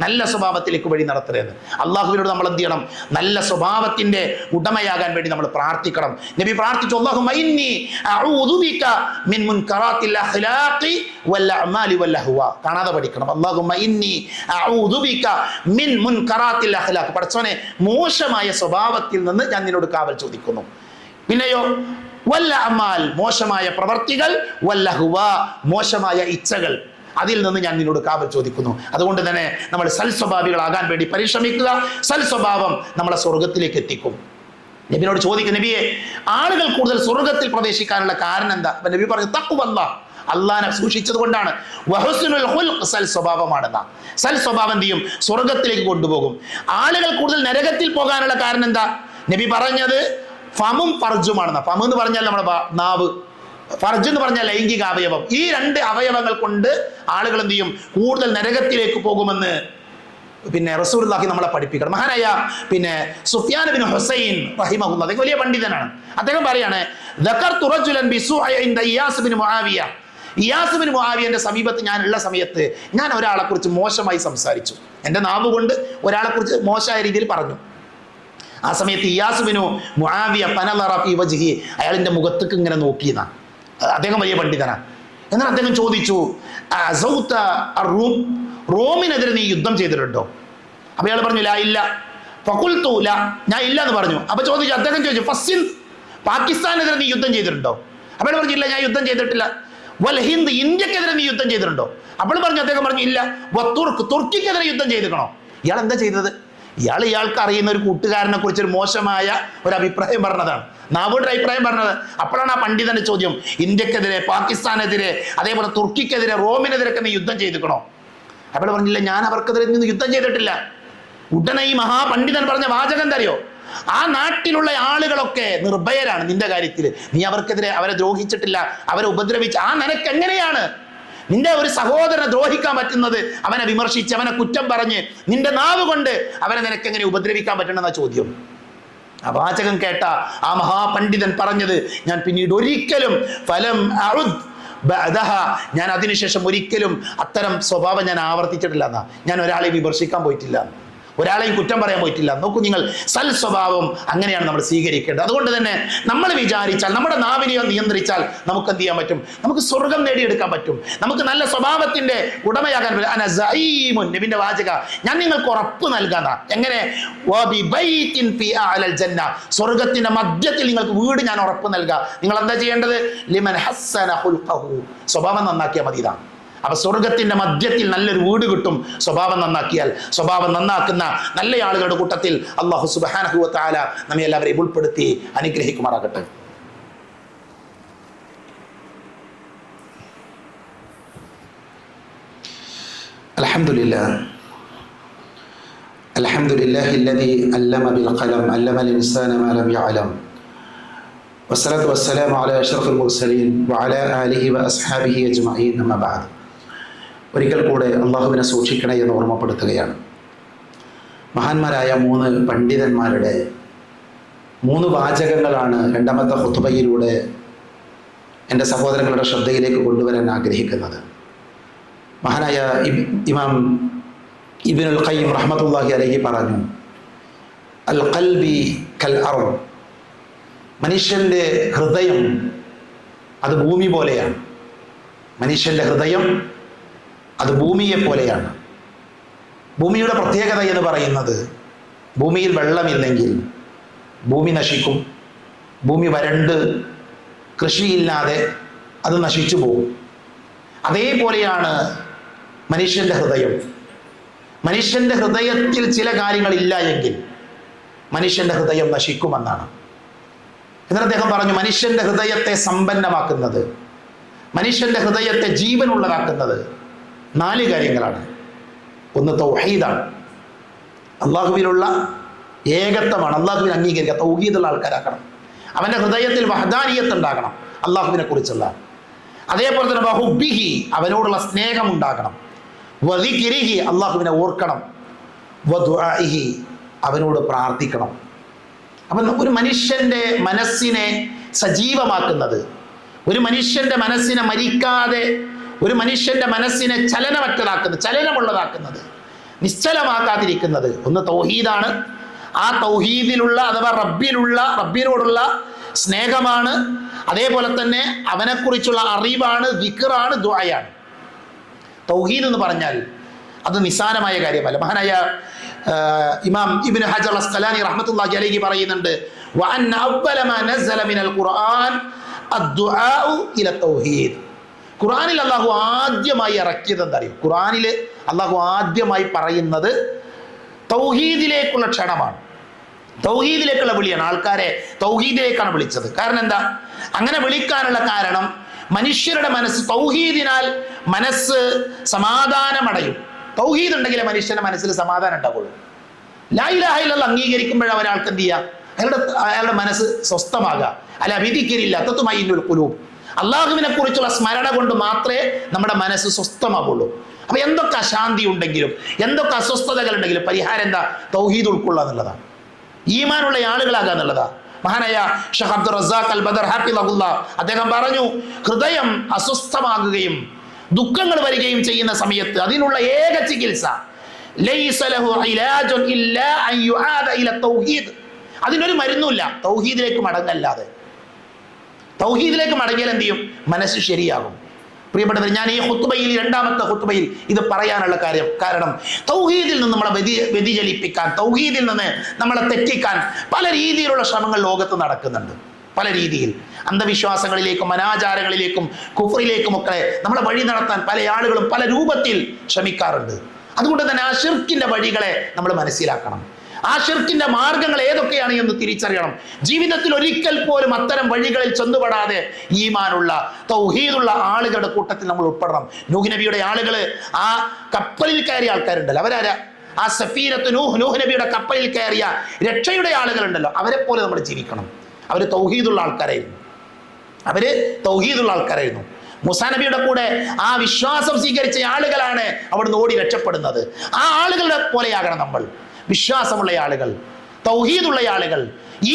നല്ല സ്വഭാവത്തിലേക്ക് വഴി നടത്തണേന്ന്. അള്ളാഹുവിനോട് നമ്മൾ എന്ത് ചെയ്യണം? നല്ല സ്വഭാവത്തിന്റെ ഉടമയാകാൻ വേണ്ടി നമ്മൾ പ്രാർത്ഥിക്കണം. നബി പ്രാർത്ഥിച്ചു, അല്ലാഹുമ്മ ഇന്നി അഊദു ബിക മിൻ മുൻകറാത്തിൽ അഖ്ലാഖി വൽ അഅമാലി വൽ അഹ്വാ. കാണാതെ പഠിക്കണം. അല്ലാഹുമ്മ ഇന്നി അഊദു ബിക മിൻ മുൻകറാത്തിൽ അഖ്ലാഖ്. പടച്ചോനെ, മോശമായ സ്വഭാവത്തിൽ നിന്ന് ഞാൻ നിന്നോട് കാവൽ ചോദിക്കുന്നു. പിന്നെയോ വൽ അഅമാൽ, മോശമായ പ്രവർത്തികൾ, വൽ അഹ്വാ, മോശമായ ഇച്ഛകൾ, അതിൽ നിന്ന് ഞാൻ നിന്നോട് കാവൽ ചോദിക്കുന്നു. അതുകൊണ്ട് തന്നെ നമ്മൾ സൽസ്വഭാവികളാകാൻ വേണ്ടി പരിശ്രമിക്കുക. സൽസ്വഭാവം നമ്മളെ സ്വർഗത്തിലേക്ക് എത്തിക്കും. നബിയോട് ചോദിക്കും, നബിയെ, ആളുകൾ കൂടുതൽ സ്വർഗത്തിൽ പ്രവേശിക്കാനുള്ള കാരണം എന്താ? അപ്പൊ നബി പറഞ്ഞു, തഖ്വല്ലാഹ്, അള്ളാഹനെ സൂക്ഷിച്ചത് കൊണ്ടാണ്. വഹുസ്നുൽ ഖുൽഖ്, സൽസ്വഭാവമാണെന്ന. സൽസ്വഭാവം എന്ത് ചെയ്യും? സ്വർഗത്തിലേക്ക് കൊണ്ടുപോകും. ആളുകൾ കൂടുതൽ നരകത്തിൽ പോകാനുള്ള കാരണം എന്താ? നബി പറഞ്ഞത് ഫമും ഫർജുമാണെന്ന. ഫമു എന്ന് പറഞ്ഞാൽ നമ്മുടെ നാവ്, ഫർജ് എന്ന് പറഞ്ഞാൽ ലൈംഗിക അവയവം. ഈ 2 അവയവങ്ങൾ കൊണ്ട് ആളുകൾ എന്ത് ചെയ്യും? കൂടുതൽ നരകത്തിലേക്ക് പോകുമെന്ന് റസൂലുള്ളാഹി നമ്മളെ പഠിപ്പിക്കണം. മഹാനായ സുഫ്യാൻ ബിൻ ഹുസൈൻ റഹിമഹുല്ലാഹ്, അദ്ദേഹം വലിയ പണ്ഡിതനാണ്. അദ്ദേഹം പറയാണ്, ദക്കർതു റജുലൻ ബിസുഅ ഇൻദ ഇയാസ് ബിൻ മുആവിയ. ഇയാസ് ബിൻ മുആവിയന്റെ സമീപത്ത് ഞാൻ ഉള്ള സമയത്ത് ഞാൻ ഒരാളെ കുറിച്ച് മോശമായി സംസാരിച്ചു. എൻ്റെ നാവ് കൊണ്ട് ഒരാളെ കുറിച്ച് മോശമായ രീതിയിൽ പറഞ്ഞു. ആ സമയത്ത് ഇയാസ് ബിൻ മുആവിയ ഫനളറ ഫീ വജ്ഹി, അയാളിന്റെ മുഖത്തേക്ക് ഇങ്ങനെ നോക്കിയെന്നാ. അദ്ദേഹം വലിയ പണ്ഡിതനാണ്. എന്നാൽ അദ്ദേഹം ചോദിച്ചു, റോമിനെതിരെ നീ യുദ്ധം ചെയ്തിട്ടുണ്ടോ? അപ്പൊ അയാൾ പറഞ്ഞു, ലാ, ഇല്ല. ഫഖുൽതു ലാ, ഞാൻ ഇല്ല എന്ന് പറഞ്ഞു. അപ്പൊ അദ്ദേഹം ചോദിച്ചു, ഫസ്സിന്ദ്, പാകിസ്ഥാനെതിരെ നീ യുദ്ധം ചെയ്തിട്ടുണ്ടോ? അപ്പോൾ പറഞ്ഞു, ഇല്ല, ഞാൻ യുദ്ധം ചെയ്തിട്ടില്ല. വൽ ഹിന്ദ്, ഇന്ത്യക്കെതിരെ നീ യുദ്ധം ചെയ്തിട്ടുണ്ടോ? അപ്പോൾ അദ്ദേഹം പറഞ്ഞു, ഇല്ല. തുർക്ക്, തുർക്കിക്കെതിരെ യുദ്ധം ചെയ്തിക്കണോ? ഇയാൾ എന്താ ചെയ്തത്? ഇയാൾക്ക് അറിയുന്ന ഒരു കൂട്ടുകാരനെ കുറിച്ച് ഒരു മോശമായ ഒരു അഭിപ്രായം പറഞ്ഞതാണ്, നാവോട് അഭിപ്രായം പറഞ്ഞത്. അപ്പോഴാണ് ആ പണ്ഡിതന്റെ ചോദ്യം, ഇന്ത്യക്കെതിരെ, പാകിസ്ഥാനെതിരെ, അതേപോലെ തുർക്കിക്കെതിരെ, റോമിനെതിരൊക്കെ നീ യുദ്ധം ചെയ്തിക്കണോ? അപ്പോൾ പറഞ്ഞില്ല, ഞാൻ അവർക്കെതിരെ നിന്ന് യുദ്ധം ചെയ്തിട്ടില്ല. ഉടനെ ഈ മഹാപണ്ഡിതൻ പറഞ്ഞ വാചകം തരയോ, ആ നാട്ടിലുള്ള ആളുകളൊക്കെ നിർഭയരാണ് നിന്റെ കാര്യത്തിൽ, നീ അവർക്കെതിരെ അവരെ ദ്രോഹിച്ചിട്ടില്ല, അവരെ ഉപദ്രവിച്ച്, ആ നിനക്ക് എങ്ങനെയാണ് നിന്റെ ഒരു സഹോദരനെ ദ്രോഹിക്കാൻ പറ്റുന്നത്? അവനെ വിമർശിച്ച്, അവനെ കുറ്റം പറഞ്ഞ്, നിന്റെ നാവ് കൊണ്ട് അവനെ നിനക്ക് എങ്ങനെ ഉപദ്രവിക്കാൻ പറ്റണമെന്ന ചോദ്യം. ആ വാചകം കേട്ട ആ മഹാപണ്ഡിതൻ പറഞ്ഞത്, ഞാൻ പിന്നീട് ഒരിക്കലും ഫലം അഉദ് ഞാൻ അതിനുശേഷം ഒരിക്കലും അത്തരം സ്വഭാവം ഞാൻ ആവർത്തിച്ചിട്ടില്ല എന്നാ. ഞാൻ ഒരാളെയും വിമർശിക്കാൻ പോയിട്ടില്ല, ഒരാളെയും കുറ്റം പറയാൻ പോയിട്ടില്ല. നോക്കൂ നിങ്ങൾ, സൽ സ്വഭാവം അങ്ങനെയാണ് നമ്മൾ സ്വീകരിക്കേണ്ടത്. അതുകൊണ്ട് തന്നെ നമ്മൾ വിചാരിച്ചാൽ, നമ്മുടെ നാവിനെ നിയന്ത്രിച്ചാൽ നമുക്ക് എന്ത് ചെയ്യാൻ പറ്റും? നമുക്ക് സ്വർഗം നേടിയെടുക്കാൻ പറ്റും. നമുക്ക് നല്ല സ്വഭാവത്തിന്റെ ഉടമയാകാൻ പറ്റും. അനസഈമുൻ, നബിന്റെ വാചക, ഞാൻ നിങ്ങൾക്ക് ഉറപ്പ് നൽകാന്ന. എങ്ങനെ? വബിബൈത്തിൻ ഫീ അഅലൽ ജന്ന, സ്വർഗത്തിന്റെ മധ്യത്തിൽ നിങ്ങൾക്ക് വീട് ഞാൻ ഉറപ്പ് നൽകാം. നിങ്ങൾ എന്താ ചെയ്യേണ്ടത്? ലിമൻ ഹസ്സന ഖുൽഖഹു, സ്വഭാവം നന്നാക്കിയാൽ മതി. ഇതാണ്. അപ്പൊ സ്വർഗത്തിന്റെ മധ്യത്തിൽ നല്ലൊരു വീട് കിട്ടും സ്വഭാവം നന്നാക്കിയാൽ. സ്വഭാവം നന്നാക്കുന്ന നല്ല ആളുകളുടെ കൂട്ടത്തിൽ അല്ലാഹു സുബ്ഹാനഹു വ തആല നമ്മെ എല്ലാവരെയും ഉൾപ്പെടുത്തി അനുഗ്രഹിക്കുമാറാകട്ടെ. അൽഹംദുലില്ലാഹില്ലദീ അല്ലമ ബിൽ ഖലം അല്ലമൽ ഇൻസാന മാ ലം യഅലം വസ്സലാത്തു വസ്സലാമു അലാ അഷ്റഫിൽ മുർസലീൻ വഅലാ ആലിഹി വഅസ്ഹാബിഹി അജ്മഈൻ. അമ്മാ ബഅദ്. ഒരിക്കൽ കൂടെ അള്ളാഹുവിനെ സൂക്ഷിക്കണേ എന്ന് ഓർമ്മപ്പെടുത്തുകയാണ്. മഹാന്മാരായ 3 പണ്ഡിതന്മാരുടെ 3 വാചകങ്ങളാണ് രണ്ടാമത്തെ ഖുത്ബയിലൂടെ എൻ്റെ സഹോദരങ്ങളുടെ ശ്രദ്ധയിലേക്ക് കൊണ്ടുവരാൻ ആഗ്രഹിക്കുന്നത്. മഹാനായ ഇമാം ഇബ്നുൽ ഖയ്യിം റഹ്മത്തുള്ളാഹി അലൈഹി പറഞ്ഞു, അൽ ഖൽബി കൽ അർദ്, മനുഷ്യൻ്റെ ഹൃദയം അത് ഭൂമി പോലെയാണ്. മനുഷ്യൻ്റെ ഹൃദയം അത് ഭൂമിയെ പോലെയാണ്. ഭൂമിയുടെ പ്രത്യേകത എന്ന് പറയുന്നത്, ഭൂമിയിൽ വെള്ളമില്ലെങ്കിൽ ഭൂമി നശിക്കും. ഭൂമി വരണ്ട് കൃഷിയില്ലാതെ അത് നശിച്ചു പോകും. അതേപോലെയാണ് മനുഷ്യൻ്റെ ഹൃദയം. മനുഷ്യൻ്റെ ഹൃദയത്തിൽ ചില കാര്യങ്ങളില്ല എങ്കിൽ മനുഷ്യൻ്റെ ഹൃദയം നശിക്കുമെന്നാണ്. എന്നിട്ട് അദ്ദേഹം പറഞ്ഞു, മനുഷ്യൻ്റെ ഹൃദയത്തെ സമ്പന്നമാക്കുന്നത്, മനുഷ്യൻ്റെ ഹൃദയത്തെ ജീവനുള്ളതാക്കുന്നത് 4 കാര്യങ്ങളാണ്. ഒന്ന് തൗഹീദാണ്, അള്ളാഹുവിലുള്ള ഏകത്വമാണ്, അള്ളാഹുവിനെ അംഗീകരിക്കുക, തൗഹീദുള്ള ആൾക്കാരാക്കണം. അവൻ്റെ ഹൃദയത്തിൽ വഹദാനിയത്ത് ഉണ്ടാകണം, അള്ളാഹുവിനെ കുറിച്ചുള്ള. അതേപോലെ തന്നെ വഹുബ്ബിഹി, അവനോടുള്ള സ്നേഹം ഉണ്ടാകണം. വദിക്രിഹി, അള്ളാഹുവിനെ ഓർക്കണം. വദുആഇഹി, അവനോട് പ്രാർത്ഥിക്കണം. അപ്പം ഒരു മനുഷ്യൻ്റെ മനസ്സിനെ സജീവമാക്കുന്നത്, ഒരു മനുഷ്യൻ്റെ മനസ്സിനെ മരിക്കാതെ, ഒരു മനുഷ്യൻ്റെ മനസ്സിനെ ചലനമുള്ളതാക്കുന്നത്, നിശ്ചലമാക്കാതിരിക്കുന്നത് ഒന്ന് തൗഹീദാണ്. ആ തൗഹീദിലുള്ള അഥവാ റബ്ബിനോടുള്ള സ്നേഹമാണ്. അതേപോലെ തന്നെ അവനെക്കുറിച്ചുള്ള അറിവാണ്, ദിക്റാണ്, ദുആയാണ്. തൗഹീദ് എന്ന് പറഞ്ഞാൽ അത് നിസ്സാരമായ കാര്യമല്ല. മഹാനായ ഇമാം ഇബ്നു ഹജർ അസ്ഖലാനി റഹ്മത്തുള്ളാഹി അലൈഹി പറയുന്നുണ്ട്, വഅന്ന അവ്വല മാ നസല മിനൽ ഖുർആൻ അദ്ദുആഉ ഇല തൗഹീദ്. ഖുർആനിൽ അള്ളാഹു ആദ്യമായി ഇറക്കിയത് എന്താ അറിയോ? ഖുർആനിൽ അള്ളാഹു ആദ്യമായി പറയുന്നത് തൗഹീദിലേക്കുള്ള ക്ഷണമാണ്, തൗഹീദിലേക്കുള്ള വിളിയാണ്. ആൾക്കാരെ തൗഹീദിലേക്കാണ് വിളിച്ചത്. കാരണം എന്താ? അങ്ങനെ വിളിക്കാനുള്ള കാരണം, മനുഷ്യരുടെ മനസ്സ് തൗഹീദിനാൽ മനസ്സ് സമാധാനമടയും. തൗഹീദ് ഉണ്ടെങ്കിലേ മനുഷ്യന്റെ മനസ്സിൽ സമാധാനം ഉണ്ടാവുള്ളൂ. ലാ ഇലാഹ ഇല്ലല്ലാഹ് അംഗീകരിക്കുമ്പോഴാണ് ഒരാൾക്ക് എന്ത് ചെയ്യുക? അയാളുടെ മനസ്സ് സ്വസ്ഥമാകുക. അല്ല വിധിക്കരില്ല തത്വമൈനുൽ ഖുലൂബ്, അള്ളാഹുവിനെ കുറിച്ചുള്ള സ്മരണ കൊണ്ട് മാത്രമേ നമ്മുടെ മനസ്സ് സ്വസ്ഥമാവുള്ളൂ. അപ്പൊ എന്തൊക്കെ അശാന്തി ഉണ്ടെങ്കിലും, എന്തൊക്കെ അസ്വസ്ഥതകൾ ഉണ്ടെങ്കിലും പരിഹാരം എന്താ? തൗഹീദ് ഉൾക്കൊള്ളുക എന്നുള്ളതാണ്, ഈമാനുള്ള ആളുകളാകുക എന്നുള്ളതാണ്. മഹാനായ ഷെയ്ഖ് അബ്ദുർ റസാഖ് അൽ ബദർ ഹഫിളഹുല്ലാഹ് അദ്ദേഹം പറഞ്ഞു, ഹൃദയം അസ്വസ്ഥമാകുകയും ദുഃഖങ്ങൾ വരികയും ചെയ്യുന്ന സമയത്ത് അതിനുള്ള ഏക ചികിത്സ ലൈസ ലഹു ഇലാജുൻ ഇല്ലാ അൻ യുആദ ഇല തൗഹീദ്, അതിനൊരു മരുന്നുമില്ല തൗഹീദിലേക്ക് മടങ്ങല്ലാതെ. തൗഹീദിലേക്ക് മടങ്ങിയാൽ എന്ത് ചെയ്യും? മനസ്സ് ശരിയാകും. പ്രിയപ്പെട്ടവർ, ഞാൻ ഈ ഖുത്ബയിൽ, രണ്ടാമത്തെ ഖുത്ബയിൽ ഇത് പറയാനുള്ള കാരണം തൗഹീദിൽ നിന്ന് നമ്മളെ വ്യതിചലിപ്പിക്കാൻ, തൗഹീദിൽ നിന്ന് നമ്മളെ തെറ്റിക്കാൻ പല രീതിയിലുള്ള ശ്രമങ്ങൾ ലോകത്ത് നടക്കുന്നുണ്ട്. പല രീതിയിൽ അന്ധവിശ്വാസങ്ങളിലേക്കും അനാചാരങ്ങളിലേക്കും കുഫ്റിലേക്കും ഒക്കെ നമ്മളെ വഴി നടത്താൻ പല ആളുകളും പല രൂപത്തിൽ ശ്രമിക്കാറുണ്ട്. അതുകൊണ്ട് തന്നെ ആ ശിർക്കിന്റെ വഴികളെ നമ്മൾ മനസ്സിലാക്കണം. ആ ശിർക്കിന്റെ മാർഗങ്ങൾ ഏതൊക്കെയാണ് എന്ന് തിരിച്ചറിയണം. ജീവിതത്തിൽ ഒരിക്കൽ പോലും അത്തരം വഴികളിൽ ചെന്നുപെടാതെ ഈമാനുള്ള തൗഹീദുള്ള ആളുകളുടെ കൂട്ടത്തിൽ നമ്മൾ ഉൾപ്പെടണം. നൂഹ് നബിയുടെ ആളുകൾ, ആ കപ്പലിൽ കയറിയ ആൾക്കാരുണ്ടല്ലോ, അവരാരാ? ആ സഫീനത്ത് നൂഹ് നബിയുടെ കപ്പലിൽ കയറിയ രക്ഷയുടെ ആളുകളുണ്ടല്ലോ, അവരെ പോലെ നമ്മൾ ജീവിക്കണം. അവര് തൗഹീദുള്ള ആൾക്കാരായിരുന്നു. മൂസാ നബിയുടെ കൂടെ ആ വിശ്വാസം സ്വീകരിച്ച ആളുകളാണ് അവിടുന്ന് ഓടി രക്ഷപ്പെടുന്നത്. ആ ആളുകളുടെ പോലെയാകണം നമ്മൾ. വിശ്വാസമുള്ള ആളുകൾ, തൗഹീദുള്ള ആളുകൾ,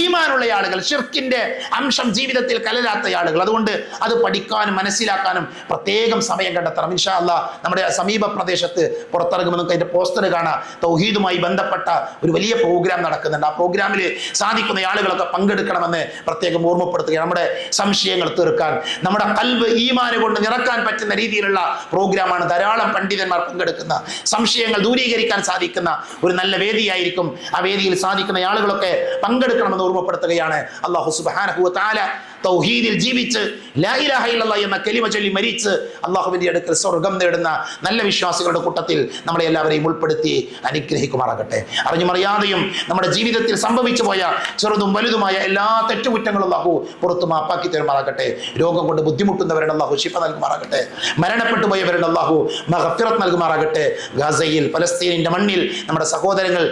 ഈമാനുള്ള ആളുകൾ, ഷിർക്കിന്റെ അംശം ജീവിതത്തിൽ കലരാത്ത ആളുകൾ. അതുകൊണ്ട് അത് പഠിക്കാനും മനസ്സിലാക്കാനും പ്രത്യേകം സമയം കണ്ടെത്തണം. ഇൻഷാ അല്ലാഹ് നമ്മുടെ സമീപ പ്രദേശത്ത് പുറത്തിറങ്ങുമ്പോൾ നമുക്ക് അതിന്റെ പോസ്റ്റർ കാണാം. തൗഹീദുമായി ബന്ധപ്പെട്ട ഒരു വലിയ പ്രോഗ്രാം നടക്കുന്നുണ്ട്. ആ പ്രോഗ്രാമിൽ സാധിക്കുന്ന ആളുകളൊക്കെ പങ്കെടുക്കണമെന്ന് പ്രത്യേകം ഓർമ്മപ്പെടുത്തുകയാണ്. നമ്മുടെ സംശയങ്ങൾ തീർക്കാൻ, നമ്മുടെ ഖൽബ് ഈമാൻ കൊണ്ട് നിറക്കാൻ പറ്റുന്ന രീതിയിലുള്ള പ്രോഗ്രാമാണ്. ധാരാളം പണ്ഡിതന്മാർ പങ്കെടുക്കുന്ന, സംശയങ്ങൾ ദൂരീകരിക്കാൻ സാധിക്കുന്ന ഒരു നല്ല വേദിയായിരിക്കും. ആ വേദിയിൽ സാധിക്കുന്ന ആളുകളൊക്കെ പങ്കെടുക്കണമെന്ന് ഓർമ്മപ്പെടുത്തുകയാണ്. അല്ലാഹു സുബ്ഹാനഹു വ തആല തൗഹീദിൽ ജീവിച്ച് ലാ ഇലാഹ ഇല്ലല്ലാഹ് എന്ന കലിമ ചൊല്ലി മരിച്ച് അല്ലാഹുവിന്റെ അടുക്കൽ സ്വർഗ്ഗം നേടുന്ന നല്ല വിശ്വാസികളുടെ കൂട്ടത്തിൽ നമ്മളെ എല്ലാവരെയും ഉൾപ്പെടുത്തി അനുഗ്രഹിക്കുമാറാകട്ടെ. അറിഞ്ഞുമറിയാതെയും നമ്മുടെ ജീവിതത്തിൽ സംഭവിച്ചു പോയ ചെറുതും വലുതുമായ എല്ലാ തെറ്റുകുറ്റങ്ങളും അല്ലാഹു പുറത്തു മാപ്പാക്കി തരുമാറാകട്ടെ. രോഗം കൊണ്ട് ബുദ്ധിമുട്ടുന്നവരുടെ അല്ലാഹു ശിഫ നൽകുമാറാകട്ടെ. മരണപ്പെട്ടു പോയവരുടെ അല്ലാഹു മഗ്ഫിറത്ത് നൽകുമാറാകട്ടെ. ഗസയിൽ, പലസ്തീനിന്റെ മണ്ണിൽ നമ്മുടെ സഹോദരങ്ങൾ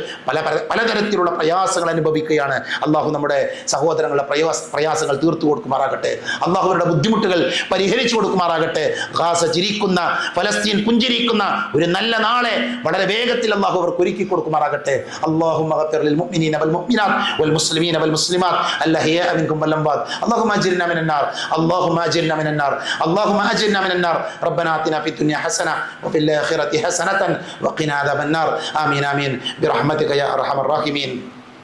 പലതരത്തിലുള്ള പ്രയാസങ്ങൾ അനുഭവിക്കുകയാണ്. അല്ലാഹു നമ്മുടെ സഹോദരങ്ങളുടെ പ്രയാസങ്ങൾ തീർത്തു കൊടുക്കുമാറാകട്ടെ. അല്ലാഹുവിന്റെ ബുദ്ധിമുട്ടുകൾ പരിഹരിച്ചു കൊടുക്കുമാറാകട്ടെ. ഗാസ ചിരിക്കുന്ന, ഫലസ്തീൻ പുഞ്ചിരിക്കുന്ന ഒരു നല്ല നാളെ വളരെ വേഗത്തിൽ അല്ലാഹു അവർക്ക് ഒരുക്കി കൊടുക്കുമാറാകട്ടെ. അല്ലാഹുമ്മ ഗഫിർ ലിൽ മുഅ്മിനീന വൽ മുഅ്മിനാത്ത് വൽ മുസ്ലിമീന വൽ മുസ്ലിമാത്ത് അൽഹയാ മിൻകും വൽ അംവാത്. അല്ലാഹുമ്മ അജിർനാ മിനൻ നാർ, അല്ലാഹുമ്മ അജിർനാ മിനൻ നാർ, അല്ലാഹുമ്മ അജിർനാ മിനൻ നാർ. റബ്ബനാ ആതിനാ ഫിദ് ദുനിയ ഹസന വഫിൽ ആഖിറതി ഹസനതൻ വഖിനാ അദാബൻ നാർ. ആമീൻ ആമീൻ ബിറഹ്മതിക യാ അർഹമർ റഹീമീൻ.